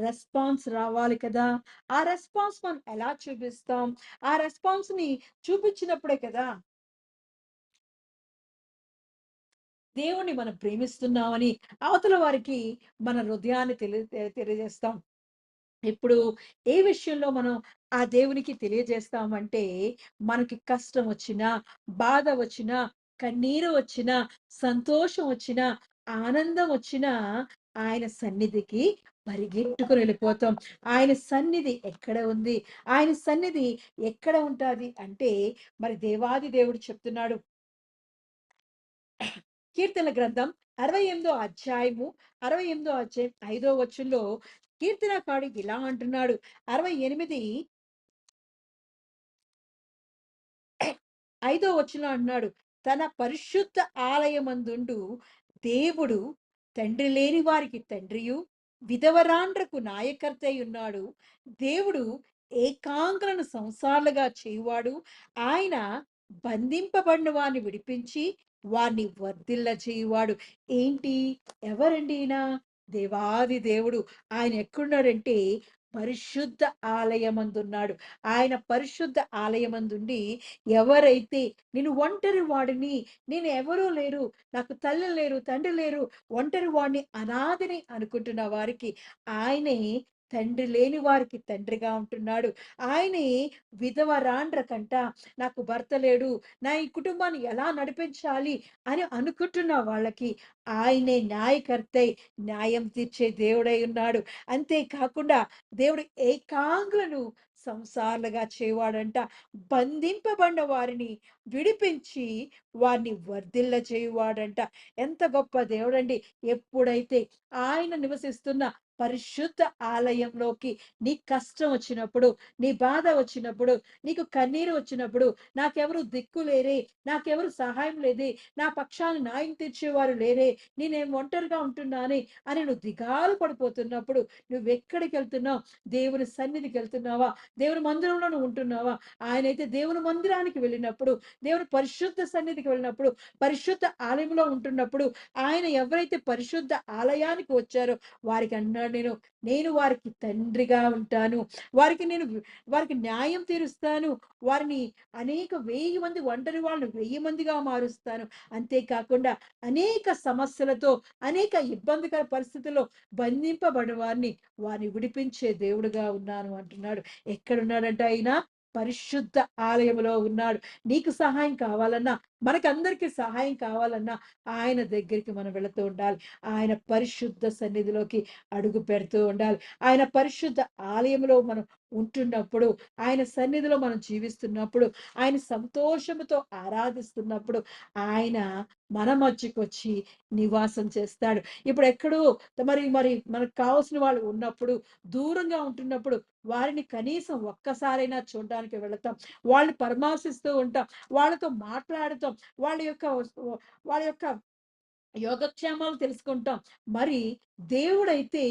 రెస్పాన్స్ రావాలి కదా! ఆ రెస్పాన్స్ మనం ఎలా చూపిస్తాం? ఆ రెస్పాన్స్‌ని చూపించినప్పుడే కదా దేవుడిని మనం ప్రేమిస్తున్నామని అవతల వారికి మన హృదయాన్ని తెలియజేస్తాం. ఇప్పుడు ఏ విషయంలో మనం ఆ దేవునికి తెలియజేస్తామంటే, మనకి కష్టం వచ్చినా, బాధ వచ్చినా, కన్నీరు వచ్చినా, సంతోషం వచ్చినా, ఆనందం వచ్చినా, ఆయన సన్నిధికి పరిగెట్టుకొని వెళ్ళిపోతాం. ఆయన సన్నిధి ఎక్కడ ఉంది? ఆయన సన్నిధి ఎక్కడ ఉంటాది అంటే, మరి దేవాది దేవుడు చెప్తున్నాడు. కీర్తనల గ్రంథం 68 అధ్యాయం 5 వచనంలో కీర్తనకారుడు ఇలా అంటున్నాడు. 68 వచనంలో అంటున్నాడు. తన పరిశుద్ధ ఆలయమందుండు దేవుడు తండ్రి లేని వారికి తండ్రియు, విధవరాండ్రకు నాయకర్తయున్నాడు. దేవుడు ఏకాంగులను సంసారులుగా చేయువాడు. ఆయన బంధింపబడిన వారిని విడిపించి వారిని వర్ధిల్ల చేయువాడు. ఏంటి? ఎవరండి ఈయన? దేవాది దేవుడు. ఆయన ఎక్కడున్నాడంటే పరిశుద్ధ ఆలయమందున్నాడు. ఆయన పరిశుద్ధ ఆలయమందుండి ఎవరైతే నేను ఒంటరి వాడిని, నేను ఎవరూ లేరు, నాకు తల్లి లేరు, తండ్రి లేరు, ఒంటరి వాడిని, అనాథని అనుకుంటున్న వారికి ఆయనే తండ్రి లేని వారికి తండ్రిగా ఉంటున్నాడు. ఆయనే విధవరాండ్ర కంట నాకు భర్త లేడు, నా ఈ కుటుంబాన్ని ఎలా నడిపించాలి అని అనుకుంటున్న వాళ్ళకి ఆయనే న్యాయకర్తై న్యాయం తీర్చే దేవుడై ఉన్నాడు. అంతేకాకుండా దేవుడు ఏకాంగులను సంసారులుగా చేయవాడంట. బంధింపబడిన వారిని విడిపించి వారిని వర్ధిల్ల చేయువాడంట. ఎంత గొప్ప దేవుడండి! ఎప్పుడైతే ఆయన నివసిస్తున్న పరిశుద్ధ ఆలయంలోకి నీ కష్టం వచ్చినప్పుడు, నీ బాధ వచ్చినప్పుడు, నీకు కన్నీరు వచ్చినప్పుడు, నాకెవరు దిక్కు లేరే, నాకెవరు సహాయం లేదే, నా పక్షాన న్యాయం తీర్చేవారు లేరే, నేనేం ఒంటరిగా ఉంటున్నానే అని నువ్వు దిగాలు పడిపోతున్నప్పుడు, నువ్వెక్కడికెళ్తున్నావు? దేవుని సన్నిధికెళ్తున్నావా? దేవుని మందిరంలో నువ్వు ఉంటున్నావా? ఆయనైతే దేవుని మందిరానికి వెళ్ళినప్పుడు, దేవుని పరిశుద్ధ సన్నిధికి వెళ్ళినప్పుడు, పరిశుద్ధ ఆలయంలో ఉంటున్నప్పుడు, ఆయన ఎవరైతే పరిశుద్ధ ఆలయానికి వచ్చారో వారికి అన్నాడు, నేను వారికి తండ్రిగా ఉంటాను. వారికి నేను వారికి న్యాయం తీరుస్తాను. వారిని అనేక 1000 మంది ఒంటరి వాళ్ళని 1000 మందిగా మారుస్తాను. అంతేకాకుండా అనేక సమస్యలతో, అనేక ఇబ్బందికర పరిస్థితుల్లో బంధింపబడిన వారిని విడిపించే దేవుడుగా ఉన్నాను అంటున్నాడు. ఎక్కడున్నాడంట ఆయన? పరిశుద్ధ ఆలయములో ఉన్నాడు. నీకు సహాయం కావాలన్నా, మనకందరికి సహాయం కావాలన్నా ఆయన దగ్గరికి మనం వెళుతూ ఉండాలి. ఆయన పరిశుద్ధ సన్నిధిలోకి అడుగు పెడుతూ ఉండాలి. ఆయన పరిశుద్ధ ఆలయంలో మనం ఉంటున్నప్పుడు, ఆయన సన్నిధిలో మనం జీవిస్తున్నప్పుడు, ఆయన సంతోషముతో ఆరాధిస్తున్నప్పుడు, ఆయన మన మధ్యకొచ్చి నివాసం చేస్తాడు. ఇప్పుడెక్కడో మరి మరి మనకు కావాల్సిన వాళ్ళు ఉన్నప్పుడు, దూరంగా ఉంటున్నప్పుడు, వారిని కనీసం ఒక్కసారైనా చూడడానికి వెళతాం. వాళ్ళని పరామర్శిస్తూ ఉంటాం. వాళ్ళతో మాట్లాడుతాం. వాళ్ళ యొక్క యోగక్షేమాలు తెలుసుకుంటాం. మరి దేవుడైతే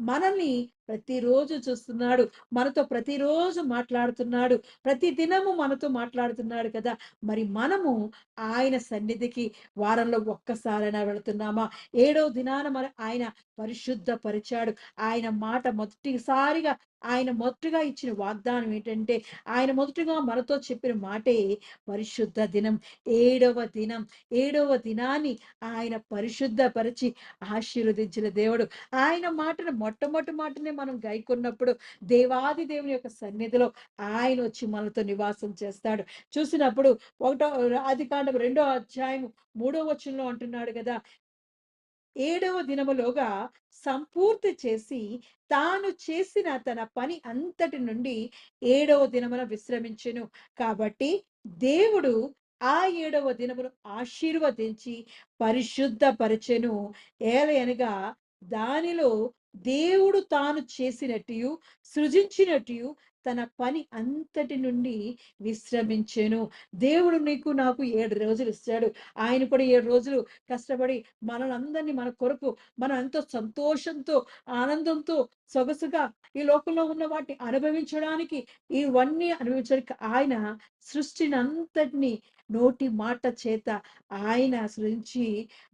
మనల్ని ప్రతిరోజు చూస్తున్నాడు. మనతో ప్రతిరోజు మాట్లాడుతున్నాడు. ప్రతి దినము మనతో మాట్లాడుతున్నాడు కదా! మరి మనము ఆయన సన్నిధికి వారంలో ఒక్కసారైనా వెళుతున్నామా? ఏడో దినాన ఆయన పరిశుద్ధపరిచాడు. ఆయన మాట ఆయన మొదటిగా ఇచ్చిన వాగ్దానం ఏంటంటే, ఆయన మొదటగా మనతో చెప్పిన మాటే పరిశుద్ధ దినం. ఏడవ దినం. ఏడవ దినాన్ని ఆయన పరిశుద్ధపరిచి ఆశీర్వదించిన దేవుడు. ఆయన మాటను మొట్టమొదటి మాటనే మనం గైకొన్నప్పుడు దేవాది దేవుని యొక్క సన్నిధిలో ఆయన వచ్చి మనతో నివాసం చేస్తాడు. చూసినప్పుడు ఒకటో ఆదికాండం 2వ అధ్యాయం 3వ వచనంలో అంటున్నాడు కదా! ఏడవ దినములోగా సంపూర్తి చేసి తాను చేసిన తన పని అంతటి నుండి ఏడవ దినమున విశ్రమించెను. కాబట్టి దేవుడు ఆ ఏడవ దినమును ఆశీర్వదించి పరిశుద్ధపరచెను. ఏలయనగా దానిలో దేవుడు తాను చేసినట్టియు, సృజించినట్టియు తన పని అంతటి నుండి విశ్రమించెను. దేవుడు నీకు నాకు 7 రోజులు ఇస్తాడు. ఆయన కూడా 7 రోజులు కష్టపడి మనలందరినీ మన కొరకు మనం ఎంతో సంతోషంతో, ఆనందంతో, సొగసుగా ఈ లోకంలో ఉన్న వాటిని అనుభవించడానికి, ఇవన్నీ అనుభవించడానికి ఆయన సృష్టినంతటిని నోటి మాట చేత ఆయన సృజించి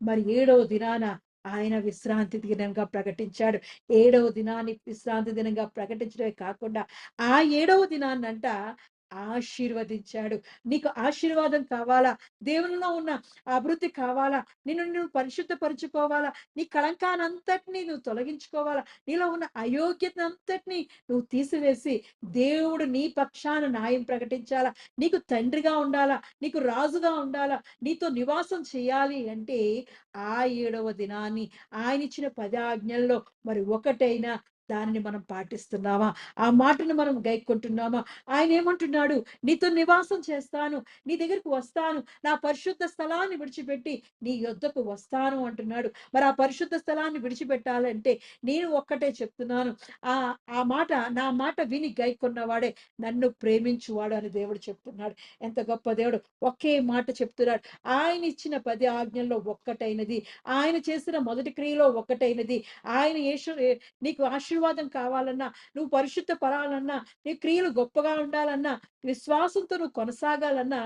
మరి ఏడవ దినాన ఆయన విశ్రాంతి దినంగా ప్రకటించాడు. ఏడవ దినాన్ని విశ్రాంతి దినంగా ప్రకటించడమే కాకుండా ఆ ఏడవ దినాన్నంట ఆశీర్వదించాడు. నీకు ఆశీర్వాదం కావాలా? దేవునిలో ఉన్న అభివృద్ధి కావాలా? నిన్ను నువ్వు పరిశుద్ధపరుచుకోవాలా? నీ కళంకానంతటిని నువ్వు తొలగించుకోవాలా? నీలో ఉన్న అయోగ్యతనంతటిని నువ్వు తీసివేసి, దేవుడు నీ పక్షాన న్యాయం ప్రకటించాలా? నీకు తండ్రిగా ఉండాలా? నీకు రాజుగా ఉండాలా? నీతో నివాసం చేయాలి అంటే, ఆ ఏడవ దినాన్ని ఆయనిచ్చిన 10 ఆజ్ఞల్లో మరి ఒకటైన దానిని మనం పాటిస్తున్నామా? ఆ మాటను మనం గైక్కుంటున్నామా? ఆయనేమంటున్నాడు? నీతో నివాసం చేస్తాను. నీ దగ్గరికి వస్తాను. నా పరిశుద్ధ స్థలాన్ని విడిచిపెట్టి నీ యొద్దకు వస్తాను అంటున్నాడు. మరి ఆ పరిశుద్ధ స్థలాన్ని విడిచిపెట్టాలంటే నేను ఒక్కటే చెప్తున్నాను. ఆ మాట నా మాట విని గైకొన్నవాడే నన్ను ప్రేమించువాడు అని దేవుడు చెప్తున్నాడు. ఎంత గొప్ప దేవుడు! ఒకే మాట చెప్తున్నాడు. ఆయన ఇచ్చిన 10 ఆజ్ఞల్లో ఒక్కటైనది. ఆయన చేసిన మొదటి క్రియలో ఒక్కటైనది. ఆయన నీకు ఆశీర్వాదం కావాలన్నా, నువ్వు పరిశుద్ధ పడాలన్నా, నీ క్రియలు గొప్పగా ఉండాలన్నా, విశ్వాసంతో నువ్వు కొనసాగాలన్నా,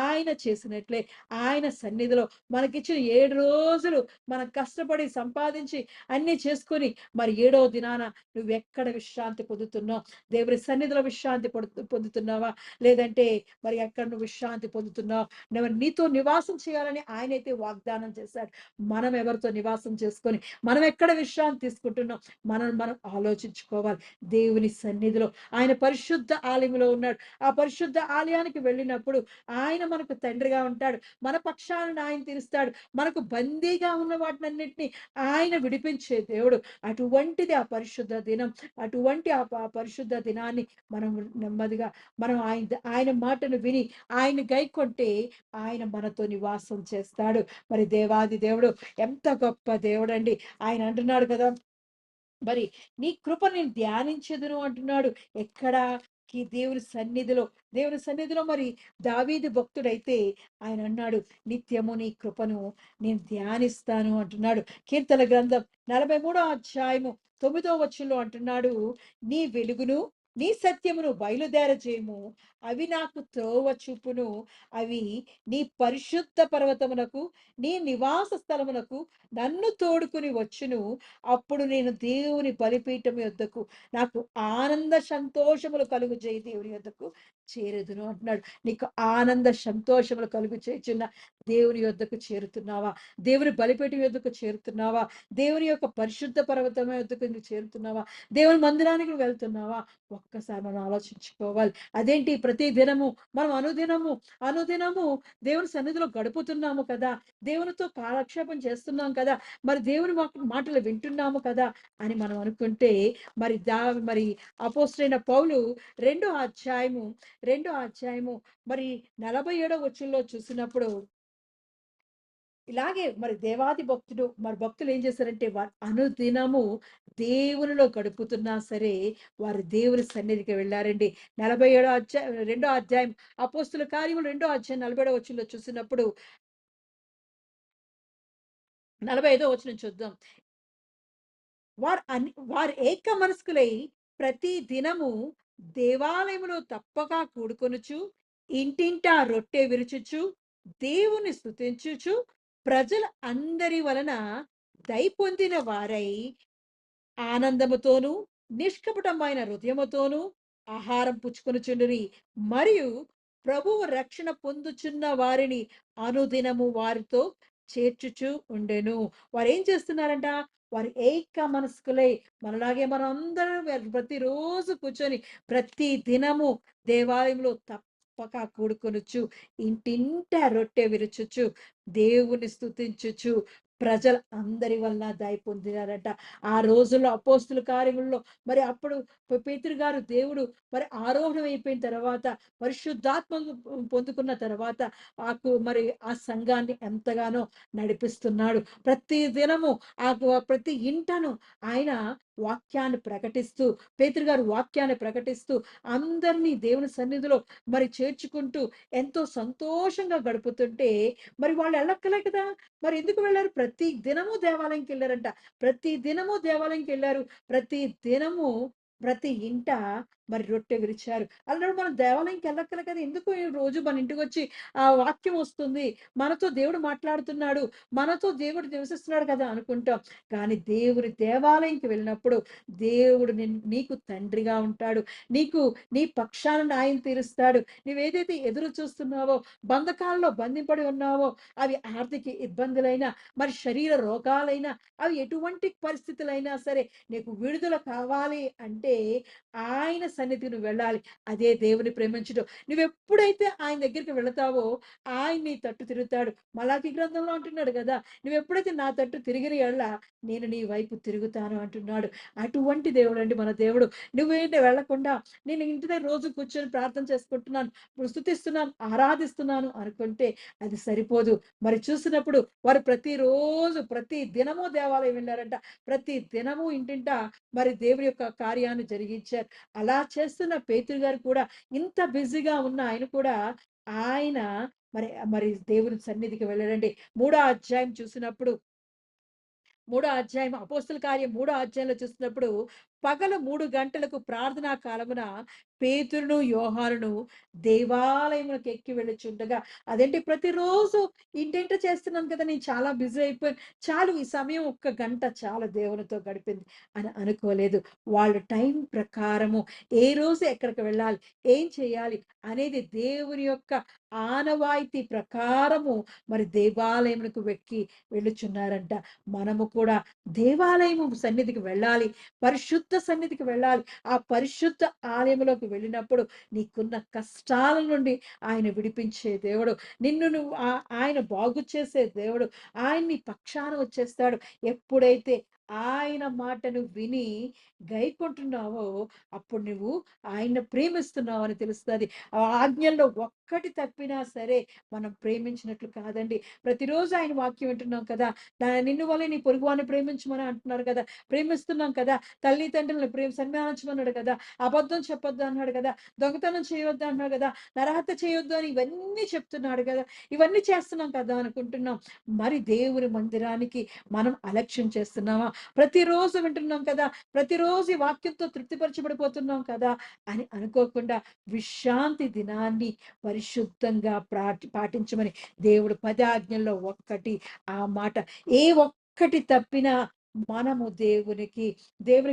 ఆయన చేసినట్లే ఆయన సన్నిధిలో మనకిచ్చిన 7 రోజులు మనం కష్టపడి సంపాదించి అన్నీ చేసుకొని మరి ఏడవ దినాన నువ్వెక్కడ విశ్రాంతి పొందుతున్నావు? దేవుని సన్నిధిలో విశ్రాంతి పొందుతున్నావా? లేదంటే మరి ఎక్కడ నువ్వు విశ్రాంతి పొందుతున్నావు? నీతో నివాసం చేయాలని ఆయనైతే వాగ్దానం చేశాడు. మనం ఎవరితో నివాసం చేసుకొని, మనం ఎక్కడ విశ్రాంతి తీసుకుంటున్నాం? మనం ఆలోచించుకోవాలి. దేవుని సన్నిధిలో ఆయన పరిశుద్ధ ఆలయంలో ఉన్నాడు. ఆ పరిశుద్ధ ఆలయానికి వెళ్ళినప్పుడు ఆయన మనకు తండ్రిగా ఉంటాడు. మన పక్షాన ఆయన తీరుస్తాడు. మనకు బందీగా ఉన్న వాటినన్నిటిని ఆయన విడిపించే దేవుడు. అటువంటిది ఆ పరిశుద్ధ దినం. అటువంటి పరిశుద్ధ దినాన్ని మనం నెమ్మదిగా మనం ఆయన మాటను విని ఆయన గైకొంటే ఆయన మనతో నివాసం చేస్తాడు. మరి దేవాది దేవుడు ఎంత గొప్ప దేవుడండి. ఆయన అంటున్నాడు కదా! మరి నీ కృప నేను ధ్యానించెదను అంటున్నాడు. ఎక్కడ? దేవుని సన్నిధిలో. దేవుని సన్నిధిలో మరి దావీదు భక్తుడైతే ఆయన అన్నాడు, నిత్యము నీ కృపను నేను ధ్యానిస్తాను అంటున్నాడు. కీర్తన గ్రంథం 43 అధ్యాయము 9 వచనంలో అంటున్నాడు, నీ వెలుగును నీ సత్యమును బయలుదేరజేయము. అవి నాకు త్రోవ చూపును. అవి నీ పరిశుద్ధ పర్వతమునకు, నీ నివాస స్థలమునకు నన్ను తోడుకుని వచ్చును. అప్పుడు నేను దేవుని బలిపీఠం యొద్దకు, నాకు ఆనంద సంతోషములు కలుగు చేయి దేవుని యొద్దకు చేరుదును అంటున్నాడు. నీకు ఆనంద సంతోషములు కలుగు చేయుచున్న దేవుని యొద్దకు చేరుతున్నావా? దేవుని బలిపీఠం యొద్దకు చేరుతున్నావా? దేవుని యొక్క పరిశుద్ధ పర్వతం యొద్దకు నువ్వు చేరుతున్నావా? దేవుని మందిరానికి నువ్వు వెళ్తున్నావా? ఒక్కసారి మనం ఆలోచించుకోవాలి. అదేంటి ప్రతి దినము మనం అనుదినము దేవుని సన్నిధిలో గడుపుతున్నాము కదా! దేవునితో కాలక్షేపం చేస్తున్నాం కదా! మరి దేవుని మాటలు వింటున్నాము కదా అని మనం అనుకుంటే మరి మరి అపోస్తలుడైన పౌలు రెండో అధ్యాయము మరి 47వ వచనంలో చూసినప్పుడు ఇలాగే మరి దేవాది భక్తుడు మరి భక్తులు ఏం చేశారంటే వారు అనుదినము దేవునిలో గడుపుతున్నా సరే వారు దేవుని సన్నిధికి వెళ్ళారండి. 47వ అధ్యాయం రెండో అధ్యాయం అపోస్తుల కార్యములు రెండో అధ్యాయం 47వ వచనంలో చూసినప్పుడు 45వ వచనం చూద్దాం. వారు ఏక మనస్కులై ప్రతి దినము దేవాలయములో తప్పక కూడుకొనుచు, ఇంటింటా రొట్టె విరుచుచు, దేవుని స్తుతించుచు, ప్రజల అందరి వలన దయపొందిన వారై ఆనందముతోనూ, నిష్కపటమైన హృదయముతోనూ ఆహారం పుచ్చుకొనుచుండిరి. మరియు ప్రభువు రక్షణ పొందుచున్న వారిని అనుదినము వారితో చేర్చుచు ఉండెను. వారేం చేస్తున్నారంట? వారు ఏక మనస్కులై మనలాగే మనం అందరం ప్రతిరోజు కూర్చొని ప్రతి దినము దేవాలయంలో తప్పక కూడుకొనుచు, ఇంటింటా రొట్టె విరుచుచు, దేవుని స్తుతించుచు, ప్రజలు అందరి వలన దయ పొందినారట. ఆ రోజుల్లో అపోస్తుల కార్యముల్లో మరి అప్పుడు పేతురు గారు దేవుడు మరి ఆరోహణం అయిపోయిన తర్వాత పరిశుద్ధాత్మ పొందుకున్న తర్వాత మరి ఆ సంఘాన్ని ఎంతగానో నడిపిస్తున్నాడు. ప్రతి దినము ప్రతి ఇంటను ఆయన వాక్యాన్ని ప్రకటిస్తూ పేతురు గారు వాక్యాన్ని ప్రకటిస్తూ అందరినీ దేవుని సన్నిధిలో మరి చేర్చుకుంటూ ఎంతో సంతోషంగా గడుపుతుంటే మరి వాళ్ళు వెళ్ళక్కలే కదా! మరి ఎందుకు వెళ్లారు? ప్రతి దినము దేవాలయంకి వెళ్లారంట. ప్రతి దినము దేవాలయంకి వెళ్లారు. ప్రతి దినము ప్రతి ఇంట మరి రొట్టె విరిచారు. అల్లప్పుడు మనం దేవాలయంకి వెళ్ళక్కల కదా! ఎందుకు ఈ రోజు మన ఇంటికొచ్చి వాక్యం వస్తుంది. మనతో దేవుడు మాట్లాడుతున్నాడు. మనతో దేవుడు నివసిస్తున్నాడు కదా అనుకుంటాం. కానీ దేవుని దేవాలయంకి వెళ్ళినప్పుడు దేవుడు నీకు తండ్రిగా ఉంటాడు. నీకు నీ పక్షాన న్యాయం తీరుస్తాడు. నువ్వేదైతే ఎదురు చూస్తున్నావో, బంధకాల్లో బంధింపడి ఉన్నావో, అవి ఆర్థిక ఇబ్బందులైనా, మరి శరీర రోగాలైనా, అవి ఎటువంటి పరిస్థితులైనా సరే నీకు విడుదల కావాలి అంటే ఆయన సన్నిధికి నువ్వు వెళ్ళాలి. అదే దేవుని ప్రేమించడం. నువ్వెప్పుడైతే ఆయన దగ్గరికి వెళతావో ఆయన నీ తట్టు తిరుగుతాడు. మలాకి గ్రంథంలో అంటున్నాడు కదా! నువ్వెప్పుడైతే నా తట్టు తిరిగిన యెడల నేను నీ వైపు తిరుగుతాను అంటున్నాడు. అటువంటి దేవుడండి మన దేవుడు. నువ్వేంటి వెళ్ళకుండా నేను ఇంటి దగ్గర రోజు కూర్చొని ప్రార్థన చేసుకుంటున్నాను, స్తుతిస్తున్నాను, ఆరాధిస్తున్నాను అనుకుంటే అది సరిపోదు. మరి చూసినప్పుడు వారు ప్రతిరోజు ప్రతి దినము దేవాలయం వెళ్ళారంట. ప్రతి దినము ఇంటింటా మరి దేవుని యొక్క కార్యాన్ని జరిగించారు. అలా చేస్తున్న పేతురు గారు కూడా ఇంత బిజీగా ఉన్న ఆయన కూడా ఆయన మరి మరి దేవుని సన్నిధికి వెళ్ళాడండి. మూడో అధ్యాయం చూసినప్పుడు మూడో అధ్యాయం అపోస్తుల కార్యం మూడో అధ్యాయంలో చూసినప్పుడు పగలు 3 గంటలకు ప్రార్థనా కాలమున పేతురును, యోహానును దేవాలయమునకు ఎక్కి వెళ్ళుచుండగా, అదేంటి ప్రతిరోజు ఇంటేంటో చేస్తున్నాను కదా! నేను చాలా బిజీ అయిపోయాను. చాలు ఈ సమయం ఒక్క గంట చాలు దేవునితో గడిపింది అని అనుకోలేదు. వాళ్ళు టైం ప్రకారము ఏ రోజు ఎక్కడికి వెళ్ళాలి, ఏం చేయాలి అనేది దేవుని యొక్క ఆనవాయితీ ప్రకారము మరి దేవాలయమునకు వెళ్ళుచున్నారంట. మనము కూడా దేవాలయము సన్నిధికి వెళ్ళాలి. పరిశుద్ధ సన్నిధికి వెళ్ళాలి. ఆ పరిశుద్ధ ఆలయములోకి వెళ్ళినప్పుడు నీకున్న కష్టాల నుండి ఆయన విడిపించే దేవుడు. నిన్ను నువ్వు ఆయన బాగు చేసే దేవుడు. ఆయన నీ పక్షాన వచ్చేస్తాడు. ఎప్పుడైతే ఆయన మాటను విని గైకొంటున్నావో అప్పుడు నువ్వు ఆయన్ని ప్రేమిస్తున్నావు అని తెలుస్తది. ఆ ఆజ్ఞల్లో ఒక్కటి తప్పినా సరే మనం ప్రేమించినట్లు కాదండి. ప్రతిరోజు ఆయన వాక్యం వింటున్నాం కదా! నిన్ను వలె నీ పొరుగువాడిని ప్రేమించమని అంటున్నారు కదా! ప్రేమిస్తున్నాం కదా! తల్లిదండ్రులను సన్మానించమన్నాడు కదా! అబద్ధం చెప్పొద్దు అన్నాడు కదా! దొంగతనం చేయొద్దు అన్నాడు కదా! నరహత్య చేయొద్దు అని ఇవన్నీ చెప్తున్నాడు కదా! ఇవన్నీ చేస్తున్నాం కదా అనుకుంటున్నాం. మరి దేవుని మందిరానికి మనం అలక్ష్యం చేస్తున్నామా? ప్రతిరోజు వింటున్నాం కదా! ప్రతిరోజు ఈ వాక్యంతో తృప్తిపరచబడిపోతున్నాం కదా! అని అనుకోకుండా విశ్రాంతి దినాన్ని పరిశుద్ధంగా పాటించమని దేవుడు 10 ఆజ్ఞల్లో ఒక్కటి ఆ మాట ఏ ఒక్కటి తప్పినా మనము దేవుని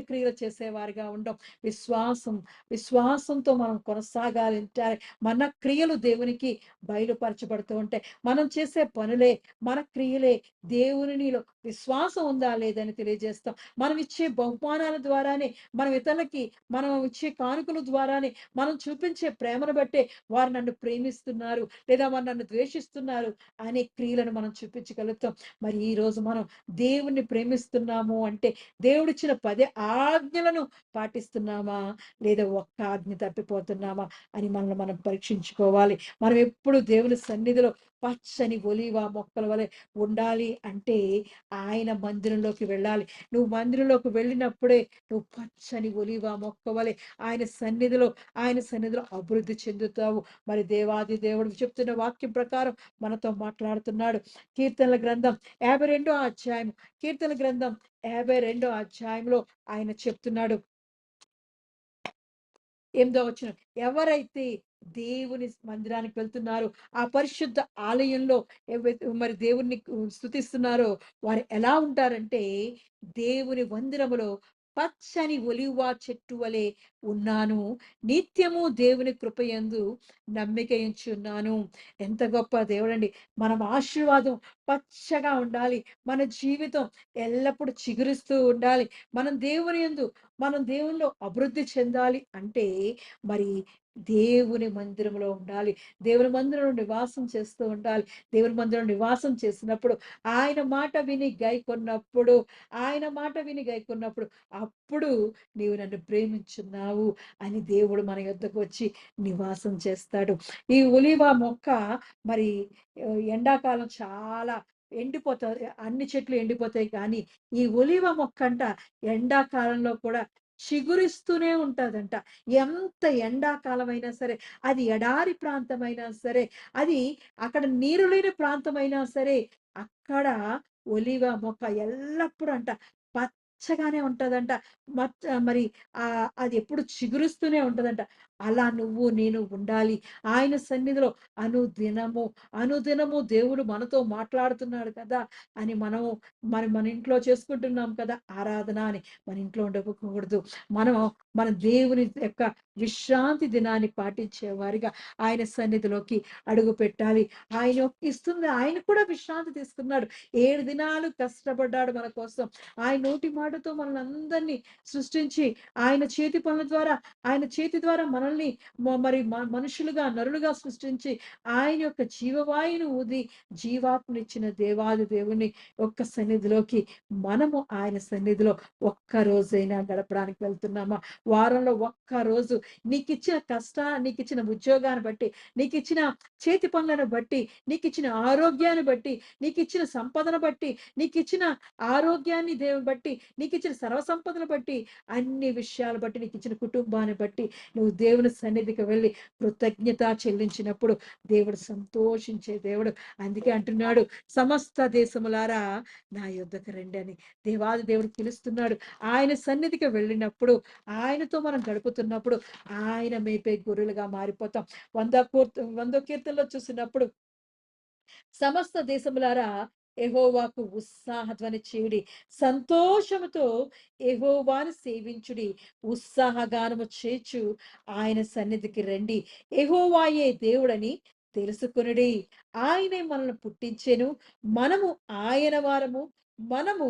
క్రియలు చేసేవారిగా ఉండం. విశ్వాసం విశ్వాసంతో మనం కొనసాగాలంటే మన క్రియలు దేవునికి బయలుపరచబడుతూ ఉంటాయి. మనం చేసే పనులే, మన క్రియలే దేవునిలో విశ్వాసం ఉందా లేదని తెలియజేస్తాం. మనం ఇచ్చే బహుమానాల ద్వారానే, మనం ఇతరులకి మనం ఇచ్చే కానుకల ద్వారానే, మనం చూపించే ప్రేమను బట్టే వారు నన్ను ప్రేమిస్తున్నారు లేదా వారు నన్ను ద్వేషిస్తున్నారు అనే క్రియలను మనం చూపించగలుగుతాం. మరి ఈరోజు మనం దేవుణ్ణి ప్రేమిస్తున్నాము అంటే దేవుడిచ్చిన 10 ఆజ్ఞలను పాటిస్తున్నామా? లేదా ఒక్క ఆజ్ఞ తప్పిపోతున్నామా? అని మనల్ని మనం పరీక్షించుకోవాలి. మనం ఎప్పుడు దేవుని సన్నిధిలో పచ్చని ఒలీవ మొక్కల వలె ఉండాలి అంటే ఆయన మందిరంలోకి వెళ్ళాలి. నువ్వు మందిరంలోకి వెళ్ళినప్పుడే నువ్వు పచ్చని ఒలీవ మొక్క వలె ఆయన సన్నిధిలో అభివృద్ధి చెందుతావు. మరి దేవాది దేవుడు చెప్తున్న వాక్యం ప్రకారం మనతో మాట్లాడుతున్నాడు. కీర్తనల గ్రంథం 52 అధ్యాయం కీర్తన గ్రంథం 52 అధ్యాయంలో ఆయన చెప్తున్నాడు. 8వ వచనం. ఎవరైతే దేవుని మందిరానికి వెళ్తున్నారో, ఆ పరిశుద్ధ ఆలయంలో మరి దేవుణ్ణి స్తుతిస్తున్నారో వారు ఎలా ఉంటారంటే, దేవుని మందిరములో పచ్చని ఒలీవ చెట్టు వలె ఉన్నాను. నిత్యము దేవుని కృపయందు నమ్మిక ఉంచున్నాను. ఎంత గొప్ప దేవుడండి. మనం ఆశీర్వాదం పచ్చగా ఉండాలి. మన జీవితం ఎల్లప్పుడూ చిగురిస్తూ ఉండాలి. మనం దేవునిలో అభివృద్ధి చెందాలి అంటే మరి దేవుని మందిరంలో ఉండాలి. దేవుని మందిరంలో నివాసం చేస్తూ ఉండాలి. దేవుని మందిరంలో నివాసం చేసినప్పుడు ఆయన మాట విని గైకొన్నప్పుడు అప్పుడు నీవు నన్ను ప్రేమించున్నావు అని దేవుడు మన యొద్దకు వచ్చి నివాసం చేస్తాడు. ఈ ఒలీవ మొక్క మరి ఎండాకాలం చాలా ఎండిపోతాయి. అన్ని చెట్లు ఎండిపోతాయి కానీ ఈ ఒలీవ మొక్కంట ఎండాకాలంలో కూడా చిగురిస్తూనే ఉంటదంట. ఎంత ఎండాకాలమైనా సరే, అది ఎడారి ప్రాంతమైనా సరే, అది అక్కడ నీరు లేని ప్రాంతమైనా సరే, అక్కడ ఒలీవ మొక్క ఎల్లప్పుడూ పచ్చగానే ఉంటదంట. మరి అది ఎప్పుడు చిగురుస్తూనే ఉంటదంట. అలా నువ్వు నేను ఉండాలి. ఆయన సన్నిధిలో అనుదినము, అనుదినము దేవుడు మనతో మాట్లాడుతున్నాడు కదా! అని మన ఇంట్లో చేసుకుంటున్నాం కదా! ఆరాధన అని మన ఇంట్లో ఉండకూడదు. మనం మన దేవుని యొక్క విశ్రాంతి దినాన్ని పాటించే వారిగా ఆయన సన్నిధిలోకి అడుగుపెట్టాలి. ఆయన కూడా విశ్రాంతి తీసుకున్నాడు. 7 దినాలు కష్టపడ్డాడు మన కోసం. ఆయన నోటి మాటతో మనల్ని అందరినీ సృష్టించి, ఆయన చేతి ద్వారా మనల్ని మనుషులుగా, నరులుగా సృష్టించి, ఆయన యొక్క జీవవాయువును ఊది జీవాత్మనిచ్చిన దేవాది దేవుని యొక్క సన్నిధిలోకి మనము ఆయన సన్నిధిలో ఒక్క రోజైనా గడపడానికి వెళ్తున్నామా? వారంలో ఒక్క రోజు నీకిచ్చిన ఉద్యోగాన్ని బట్టి, నీకిచ్చిన చేతి పనులను బట్టి, నీకిచ్చిన ఆరోగ్యాన్ని బట్టి, నీకిచ్చిన సంపదను బట్టి, నీకిచ్చిన ఆరోగ్యాన్ని దేవుని బట్టి, నీకిచ్చిన సర్వ సంపదను బట్టి, అన్ని విషయాలు బట్టి, నీకిచ్చిన కుటుంబాన్ని బట్టి, నువ్వు దేవుని దేవుని సన్నిధికి వెళ్ళి కృతజ్ఞత చెల్లించినప్పుడు దేవుడు సంతోషించే దేవుడు. అందుకే అంటున్నాడు, సమస్త దేశములారా నా యొద్దకు రండి అని. దేవాది దేవుడు పిలుస్తున్నాడు. ఆయన సన్నిధికి వెళ్ళినప్పుడు, ఆయనతో మనం గడుపుతున్నప్పుడు ఆయన మేపే గొర్రెలుగా మారిపోతాం. వందో కీర్తనలో చూసినప్పుడు, సమస్త దేశములారా యెహోవాకు ఉత్సాహధ్వని చేయుడి, సంతోషముతో యెహోవాను సేవించుడి, ఉత్సాహగానము చేర్చు ఆయన సన్నిధికి రండి, యెహోవాయే దేవుడని తెలుసుకొనుడి. ఆయనే మనల్ని పుట్టించెను, మనము ఆయన వారము, మనము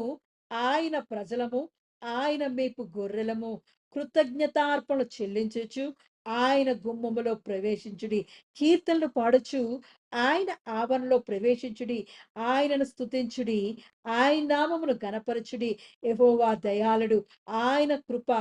ఆయన ప్రజలము, ఆయన మేపు గొర్రెలము. కృతజ్ఞతార్పణలు చెల్లించుచు ఆయన గుమ్మములో ప్రవేశించుడి, కీర్తనలు పాడుచు ఆయన ఆవరణలో ప్రవేశించుడి, ఆయనను స్తుతించుడి, ఆయన నామమును గణపరచుడి. యెహోవా దయాళుడు, ఆయన కృప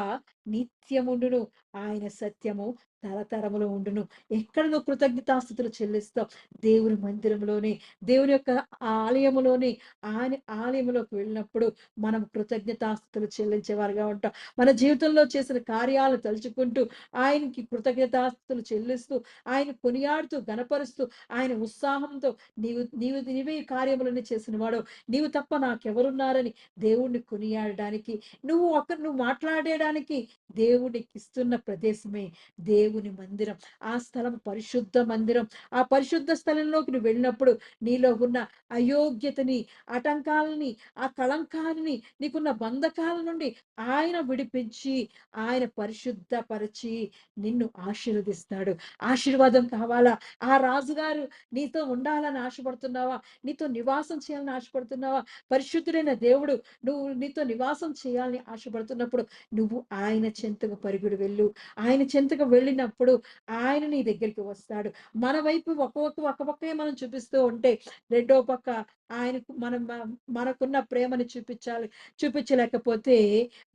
నిత్యముండును, ఆయన సత్యము తరతరములు ఉండును. ఎక్కడ నువ్వు కృతజ్ఞతాస్తుతులు చెల్లిస్తావు? దేవుని మందిరంలోనే, దేవుని యొక్క ఆలయములోనే. ఆయన ఆలయములోకి వెళ్ళినప్పుడు మనం కృతజ్ఞతాస్తుతులు చెల్లించేవారుగా ఉంటాం. మన జీవితంలో చేసిన కార్యాలు తలుచుకుంటూ ఆయనకి కృతజ్ఞతాస్తుతులు చెల్లిస్తూ, ఆయన కొనియాడుతూ గణపరుస్తూ, ఆయన ఉత్సాహంతో నీవే ఈ కార్యములన్నీ చేసినవాడవు, నీవు తప్ప నాకెవరున్నారని దేవుణ్ణి కొనియాడడానికి, నువ్వు మాట్లాడడానికి దేవుడికిస్తున్న ప్రదేశమే దేవుని మందిరం. ఆ స్థలం పరిశుద్ధ మందిరం. ఆ పరిశుద్ధ స్థలంలోకి నువ్వు వెళ్ళినప్పుడు నీలో ఉన్న అయోగ్యతని, ఆటంకాలని, ఆ కళంకాలని, నీకున్న బంధకాల నుండి ఆయన విడిపించి, ఆయన పరిశుద్ధపరిచి నిన్ను ఆశీర్వదిస్తాడు. ఆశీర్వాదం కావాలా? ఆ రాజుగారు నీతో ఉండాలని ఆశపడుతున్నావా? నీతో నివాసం చేయాలని ఆశపడుతున్నావా? పరిశుద్ధుడైన దేవుడు నీతో నివాసం చేయాలని ఆశపడుతున్నప్పుడు నువ్వు ఆయన చెంతకు పరుగుడు వెళ్ళు. ఆయన చెంతకు వెళ్ళినప్పుడు ఆయన నీ దగ్గరికి వస్తాడు. మన వైపు ఒక పక్కే మనం చూపిస్తూ ఉంటే, రెండో పక్క ఆయనకు మనకున్న ప్రేమని చూపించలేకపోతే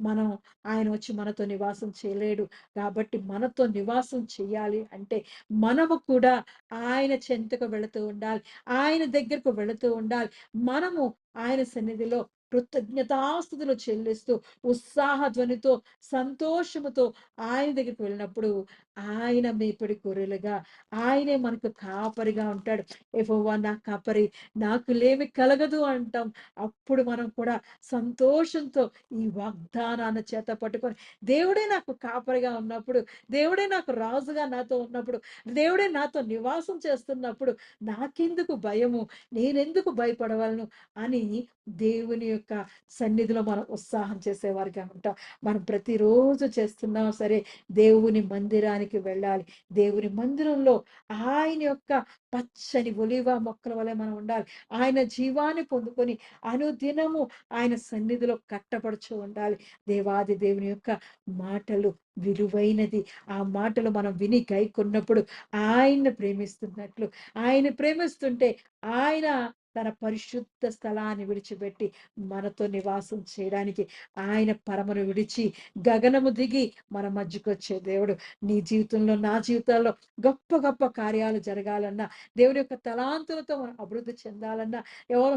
మనం ఆయన వచ్చి మనతో నివాసం చేయలేడు. కాబట్టి మనతో నివాసం చేయాలి అంటే మనము కూడా ఆయన చెంతకు వెళుతూ ఉండాలి. ఆయన దగ్గరకు వెళుతూ ఉండాలి. మనము ఆయన సన్నిధిలో కృతజ్ఞతాస్తుతులు చెల్లిస్తూ, ఉత్సాహ ధ్వనితో, సంతోషముతో ఆయన దగ్గరికి వెళ్ళినప్పుడు ఆయన మేపడి గొర్రెలుగా, ఆయనే మనకు కాపరిగా ఉంటాడు. యెహోవా నా కాపరి, నాకు లేమి కలగదు అంటాం. అప్పుడు మనం కూడా సంతోషంతో ఈ వాగ్దానాన్ని చేత పట్టుకొని, దేవుడే నాకు కాపరిగా ఉన్నప్పుడు, దేవుడే నాకు రాజుగా నాతో ఉన్నప్పుడు, దేవుడే నాతో నివాసం చేస్తున్నప్పుడు నాకెందుకు భయము? నేనెందుకు భయపడవలను? అని దేవుని యొక్క సన్నిధిలో మనం ఉత్సాహం చేసేవారిగా ఉంటాం. మనం ప్రతిరోజు చేస్తున్నా సరే దేవుని మందిరానికి వెళ్ళాలి. దేవుని మందిరంలో ఆయన యొక్క పచ్చని ఒలీవ మొక్కల వలె మనం ఉండాలి. ఆయన జీవాన్ని పొందుకొని అనుదినము ఆయన సన్నిధిలో కట్టపడుచు ఉండాలి. దేవాది దేవుని యొక్క మాటలు విలువైనది. ఆ మాటలు మనం విని గైకొన్నప్పుడు ఆయన్ని ప్రేమిస్తున్నట్లు, ఆయన ప్రేమిస్తుంటే ఆయన తన పరిశుద్ధ స్థలాన్ని విడిచిపెట్టి మనతో నివాసం చేయడానికి, ఆయన పరమను విడిచి గగనము దిగి మన మధ్యకొచ్చే దేవుడు. నీ జీవితంలో, నా జీవితాల్లో గొప్ప గొప్ప కార్యాలు జరగాలన్నా, దేవుని యొక్క తలాంతులతో మనం అభివృద్ధి చెందాలన్నా,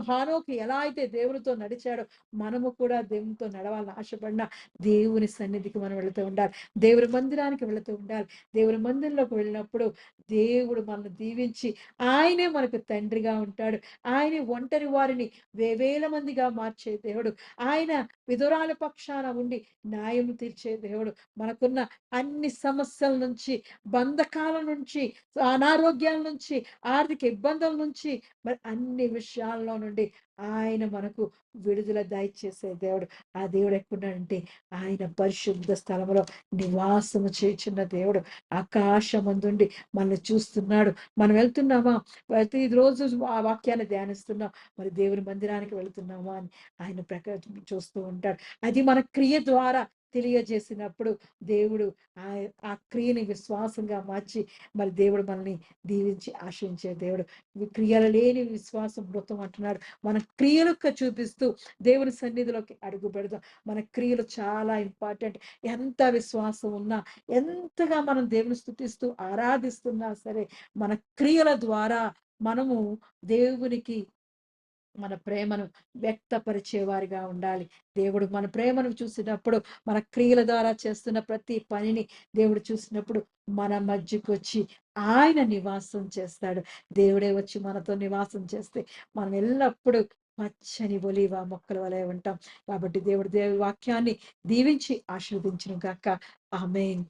హానోకు ఎలా అయితే దేవునితో నడిచాడో మనము కూడా దేవునితో నడవాలని ఆశపడినా దేవుని సన్నిధికి మనం వెళుతూ ఉండాలి. దేవుని మందిరానికి వెళుతూ ఉండాలి. దేవుని మందిరంలోకి వెళ్ళినప్పుడు దేవుడు మనల్ని దీవించి ఆయనే మనకు తండ్రిగా ఉంటాడు. ఆయనే ఒంటరి వారిని వేవేల మందిగా మార్చే దేవుడు. ఆయన విధురాల పక్షాన ఉండి న్యాయం తీర్చే దేవుడు. మనకున్న అన్ని సమస్యల నుంచి, బంధకాల నుంచి, అనారోగ్యాల నుంచి, ఆర్థిక ఇబ్బందుల నుంచి, మరి అన్ని విషయాల్లో నుండి ఆయన మనకు విడుదల దయచేసే దేవుడు. ఆ దేవుడు ఎక్కడున్నాడంటే ఆయన పరిశుద్ధ స్థలములో నివాసము చేయుచున్న దేవుడు. ఆకాశమందుండి మనల్ని చూస్తున్నాడు. మనం వెళ్తున్నామా? ప్రతిరోజు ఆ వాక్యాన్ని ధ్యానిస్తున్నాం. మరి దేవుని మందిరానికి వెళుతున్నామా అని ఆయన చూస్తూ ఉంటాడు. అది మన క్రియ ద్వారా తెలియజేసినప్పుడు దేవుడు ఆ క్రియని విశ్వాసంగా మార్చి మరి దేవుడు మనల్ని దీవించి ఆశించే దేవుడు. క్రియలు లేని విశ్వాసం మృతం అంటున్నాడు. మన క్రియలుగా చూపిస్తూ దేవుని సన్నిధిలోకి అడుగు పెడదాం. మన క్రియలు చాలా ఇంపార్టెంట్. ఎంత విశ్వాసం ఉన్నా, ఎంతగా మనం దేవుని స్తుతిస్తూ ఆరాధిస్తున్నా సరే, మన క్రియల ద్వారా మనము దేవునికి మన ప్రేమను వ్యక్తపరిచేవారిగా ఉండాలి. దేవుడు మన ప్రేమను చూసినప్పుడు, మన క్రియల ద్వారా చేస్తున్న ప్రతి పనిని దేవుడు చూసినప్పుడు మన మధ్యకొచ్చి ఆయన నివాసం చేస్తాడు. దేవుడే వచ్చి మనతో నివాసం చేస్తే మనం ఎల్లప్పుడూ పచ్చని ఒలీవ మొక్కల వలె ఉంటాం. కాబట్టి దేవుడి వాక్యాన్ని దీవించి ఆశీర్వదించును గాక. ఆమేన్.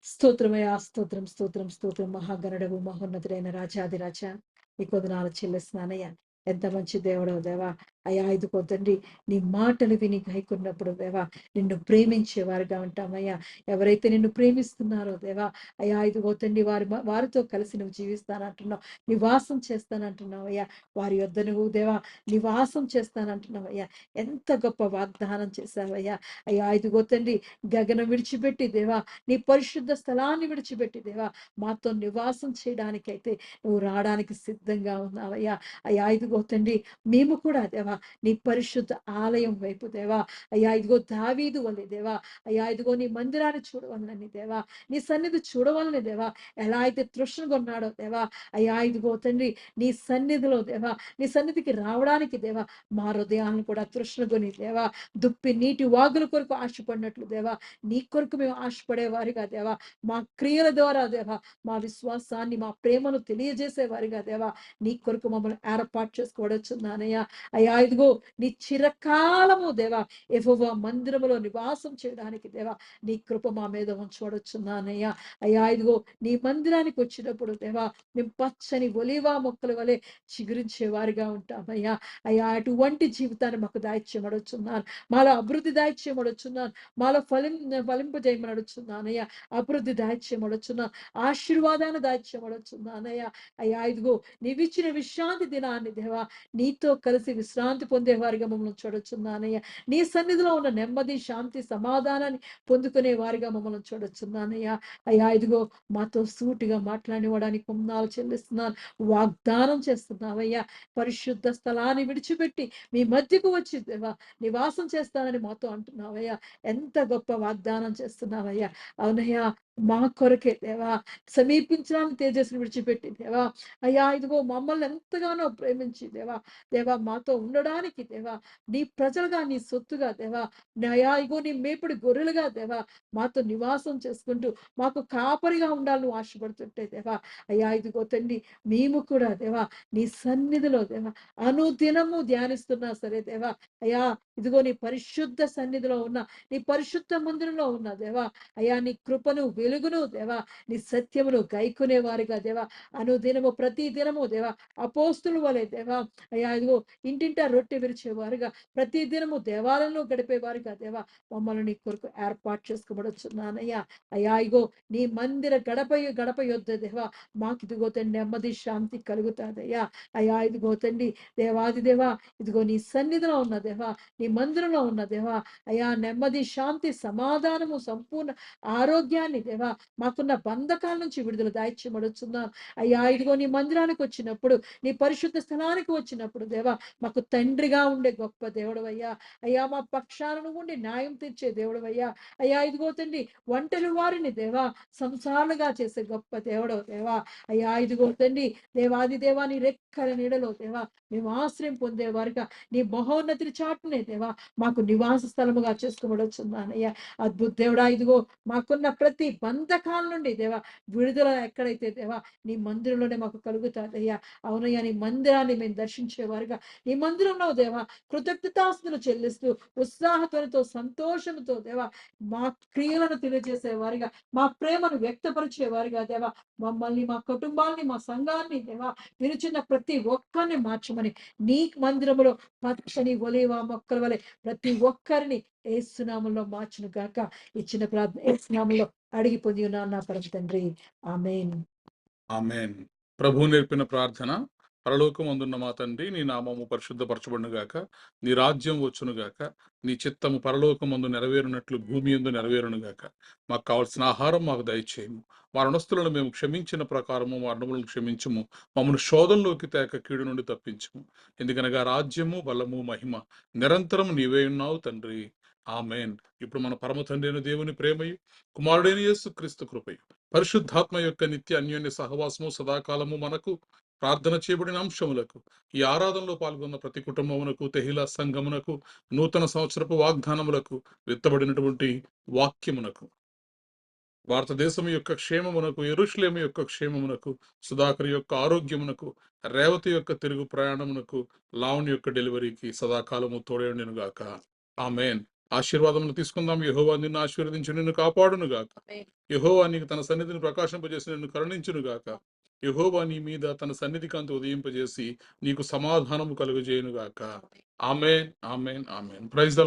స్తోత్రమయ్యా! స్తోత్రం, స్తోత్రం, స్తోత్రం. మహాగణుడవు, మహోన్నతుడైన రాజాధిరాజా, నీకు వందనాలు చెల్లిస్తున్నానయ్యా. ఎంత మంచి దేవుడవు దేవా! అయ్యా ఇదిగో తండ్రి, నీ మాటలు విని గైకొన్నప్పుడు దేవా, నిన్ను ప్రేమించేవారుగా ఉంటామయ్యా. ఎవరైతే నిన్ను ప్రేమిస్తున్నారో దేవా, అయ్యా ఇదిగో తండ్రి, వారితో కలిసి నువ్వు జీవిస్తానంటున్నావు. నివాసం చేస్తానంటున్నావయ్యా. వారి యొద్ద నువ్వు దేవా నివాసం చేస్తానంటున్నావయ్యా. ఎంత గొప్ప వాగ్దానం చేశావయ్యా. అయ్యా ఇదిగో తండ్రి, గగనం విడిచిపెట్టి దేవా, నీ పరిశుద్ధ స్థలాన్ని విడిచిపెట్టి దేవా, మాతో నివాసం చేయడానికైతే నువ్వు రావడానికి సిద్ధంగా ఉన్నావయ్యా. అయ్యా ఇదిగో తండ్రి, మేము కూడా దేవా నీ పరిశుద్ధ ఆలయం వైపు దేవా, అయ్యా ఇదిగో దావీదు వలె దేవా, అయ్యా ఇదిగో నీ మందిరాన్ని చూడవలనని దేవా, నీ సన్నిధి చూడవలని దేవా, ఎలా అయితే తృష్ణగొన్నాడో దేవా, అయ్యా ఇదిగో తండ్రి, నీ సన్నిధిలో దేవా, నీ సన్నిధికి రావడానికి దేవా, మా హృదయాలను కూడా తృష్ణగొని దేవా, దుప్పి నీటి వాగుల కొరకు ఆశపడినట్లు దేవా, నీ కొరకు మేము ఆశపడేవారిగా దేవా, మా క్రియల ద్వారా దేవా, మా విశ్వాసాన్ని, మా ప్రేమను తెలియజేసేవారిగా దేవా, నీ కొరకు మమ్మల్ని ఏర్పాటు చేసుకోవడొచ్చున్నానయ్యా. అయ్యా ఇదిగో నీ చిరకాలము దేవా యెహోవా మందిరములో నివాసం చేయడానికి దేవా, నీ కృప మా మీద ఉంచబడుచున్నానయ్యా. అయ్యా ఇదిగో నీ మందిరానికి వచ్చినప్పుడు దేవా, మేము పచ్చని ఒలీవ మొక్కల వలె చిగురించే వారిగా ఉంటామయ్యా. అయ్యా అటువంటి జీవితాన్ని మాకు దాయిచ్యమడుచున్నాను. మాలో అభివృద్ధి దాయిచ్యమడుచున్నాను. మాలో ఫలింపజేయమనడుచున్నానయ్యా. అభివృద్ధి దాయిచ్యమడుచున్నాను. ఆశీర్వాదాన్ని దాయిచ్యమడుచున్నానయ్యా. అయ్యా ఇదిగో నీవిచ్చిన విశ్రాంతి దినాన్ని దేవా, నీతో కలిసి విశ్రాంతి పొందేవారిగా మమ్మల్ని చూడొచ్చున్నానయ్యా. నీ సన్నిధిలో ఉన్న నెమ్మది, శాంతి, సమాధానాన్ని పొందుకునే వారిగా మమ్మల్ని చూడొచ్చున్నానయ్యా. అయ్యా ఇదిగో మాతో సూటిగా మాట్లాడివ్వడానికి వందనాలు చెల్లిస్తున్నాను. వాగ్దానం చేస్తున్నావయ్యా. పరిశుద్ధ స్థలాన్ని విడిచిపెట్టి మీ మధ్యకు వచ్చి దేవా నివాసం చేస్తానని మాతో అంటున్నావయ్యా. ఎంత గొప్ప వాగ్దానం చేస్తున్నావయ్యా. అవునయ్యా, మా కొరకే దేవా సమీపించడానికి తేజస్సును విడిచిపెట్టి దేవా, అయ్యా ఇదిగో మమ్మల్ని ఎంతగానో ప్రేమించి దేవా, దేవా మాతో ఉండడానికి దేవా, నీ ప్రజలుగా, నీ సొత్తుగా దేవా, అయ్యా ఇగో నీ మేపుడు గొర్రెలుగా దేవా, మాతో నివాసం చేసుకుంటూ మాకు కాపరిగా ఉండాలని నువ్వు ఆశపడుతుంటే దేవా, అయ్యా ఇదిగో తండ్రి, మేము కూడా దేవా నీ సన్నిధిలో దేవా అనుదినము ధ్యానిస్తున్నా సరే దేవా, అయ్యా ఇదిగో నీ పరిశుద్ధ సన్నిధిలో ఉన్న, నీ పరిశుద్ధ మందిరంలో ఉన్న దేవా, అయ్యా నీ కృపను వెలుగును దేవా, నీ సత్యమును గైకునే వారిగా దేవా, అనుదినము ప్రతి దినము దేవా అపోస్తుల వలె దేవా, అయ్యా ఇదిగో ఇంటింటా రొట్టె విరిచేవారుగా, ప్రతి దినము దేవాలయంలో గడిపేవారుగా దేవా, మమ్మల్ని నీ కొరకు ఏర్పాటు చేసుకోబడుచున్నానయ్యా. అయ్యా ఇగో నీ మందిర గడప యొద్ద దేవా, మాకు ఇదిగో తండ్రి నెమ్మది శాంతి కలుగుతాదయ్యా. అయ్యా ఇదిగో తండ్రి, దేవాది దేవా, ఇదిగో నీ సన్నిధిలో ఉన్న దేవా, నీ మందిరంలో ఉన్న దేవా, అయ్యా నెమ్మది శాంతి సమాధానము సంపూర్ణ ఆరోగ్యాన్ని దేవా, మాకున్న బంధకాల నుంచి విడుదల దాయిచ్యమడుచున్నాను. అయ్యా ఇదిగో నీ మందిరానికి వచ్చినప్పుడు, నీ పరిశుద్ధ స్థలానికి వచ్చినప్పుడు దేవా, మాకు తండ్రిగా ఉండే గొప్ప దేవుడవయ్యా. అయ్యా మా పక్షాన నువ్వు ఉండి న్యాయం తీర్చే దేవుడవయ్యా. అయ్యా ఇదిగో తండ్రి, ఒంటరి వారిని దేవా సంసారులుగా చేసే గొప్ప దేవుడవు దేవా. అయ్యా ఇదిగో తండ్రి, దేవాది దేవా నీ రెక్కల నీడలో దేవా మేము ఆశ్రయం పొందేవారుగా, నీ మహోన్నతిని చాటునే దేవా మాకు నివాస స్థలముగా చేసుకోబడుచున్నానయ్యా. అద్భుత దేవుడా, ఇదిగో మాకున్న ప్రతి బంధకాల నుండి దేవా విడుదల ఎక్కడైతే దేవా నీ మందిరంలోనే మాకు కలుగుతాదయ్యా. అవునయ్యా, నీ మందిరాన్ని మేము దర్శించేవారుగా, నీ మందిరంలో దేవా కృతజ్ఞతాస్తులు చెల్లిస్తూ ఉత్సాహత్వంతో సంతోషంతో దేవా మా క్రియలను తెలియజేసేవారుగా, మా ప్రేమను వ్యక్తపరిచేవారుగా దేవా, మమ్మల్ని, మా కుటుంబాన్ని, మా సంఘాన్ని దేవా పిలిచిన ప్రతి ఒక్కరిని మార్చమని, నీ మందిరములో పచ్చని ఒలీవ మొక్కల వలె ప్రతి ఒక్కరిని ఏసునామంలో మార్చును గాక. ఇచ్చిన ప్రార్థన ఏసునామంలో అడిగి పొంది ఉన్నాను నా పరమ తండ్రి. ఆమేన్. ఆమేన్. ప్రభువు నేర్పిన ప్రార్థన. పరలోకమందున్న మా తండ్రి, నీ నామము పరిశుద్ధపరచబడును గాక, నీ రాజ్యం వచ్చును గాక, నీ చిత్తము పరలోకమందు నెరవేరునట్లు భూమి యందు నెరవేరును గాక. మాకు కావలసిన ఆహారం మాకు దయచేయము. మా రుణస్థులను మేము క్షమించిన ప్రకారము మా రుణములను క్షమించుము. మమ్మల్ని శోధనలోకి తేక కీడు నుండి తప్పించుము. ఎందుకనగా రాజ్యము, బలము, మహిమ నిరంతరం నీవే ఉన్నావు తండ్రి. ఆమేన్. ఇప్పుడు మన పరమ తండ్రి అయిన దేవుని ప్రేమయు, కుమారుడైన యేసుక్రీస్తు కృపయు, పరిశుద్ధాత్మ యొక్క నిత్య అన్యోన్య సహవాసము సదాకాలము మనకు, ప్రార్థన చేయబడిన అంశములకు, ఈ ఆరాధనలో పాల్గొన్న ప్రతి కుటుంబమునకు, తెహిలా సంఘమునకు, నూతన సంవత్సరపు వాగ్దానములకు, విత్తబడినటువంటి వాక్యమునకు, భారతదేశం యొక్క క్షేమమునకు, యెరూషలేము యొక్క క్షేమమునకు, సుధాకర్ యొక్క ఆరోగ్యమునకు, రేవతి యొక్క తిరుగు ప్రయాణమునకు, లావణ్య యొక్క డెలివరీకి సదాకాలము తోడేయుండును గాక. ఆమేన్. ఆశీర్వాదములు తీసుకుందాం. యెహోవా నిన్ను ఆశీర్వదించి నిన్ను కాపాడును గాక. యెహోవా నీకు తన సన్నిధిని ప్రకాశింపజేసి నిన్ను కరుణించును గాక. యెహోవా నీ మీద తన సన్నిధి కాంతి ఉదయింపజేసి నీకు సమాధానము కలుగజేయును గాక. ఆమేన్. ఆమేన్. ఆమేన్. Praise the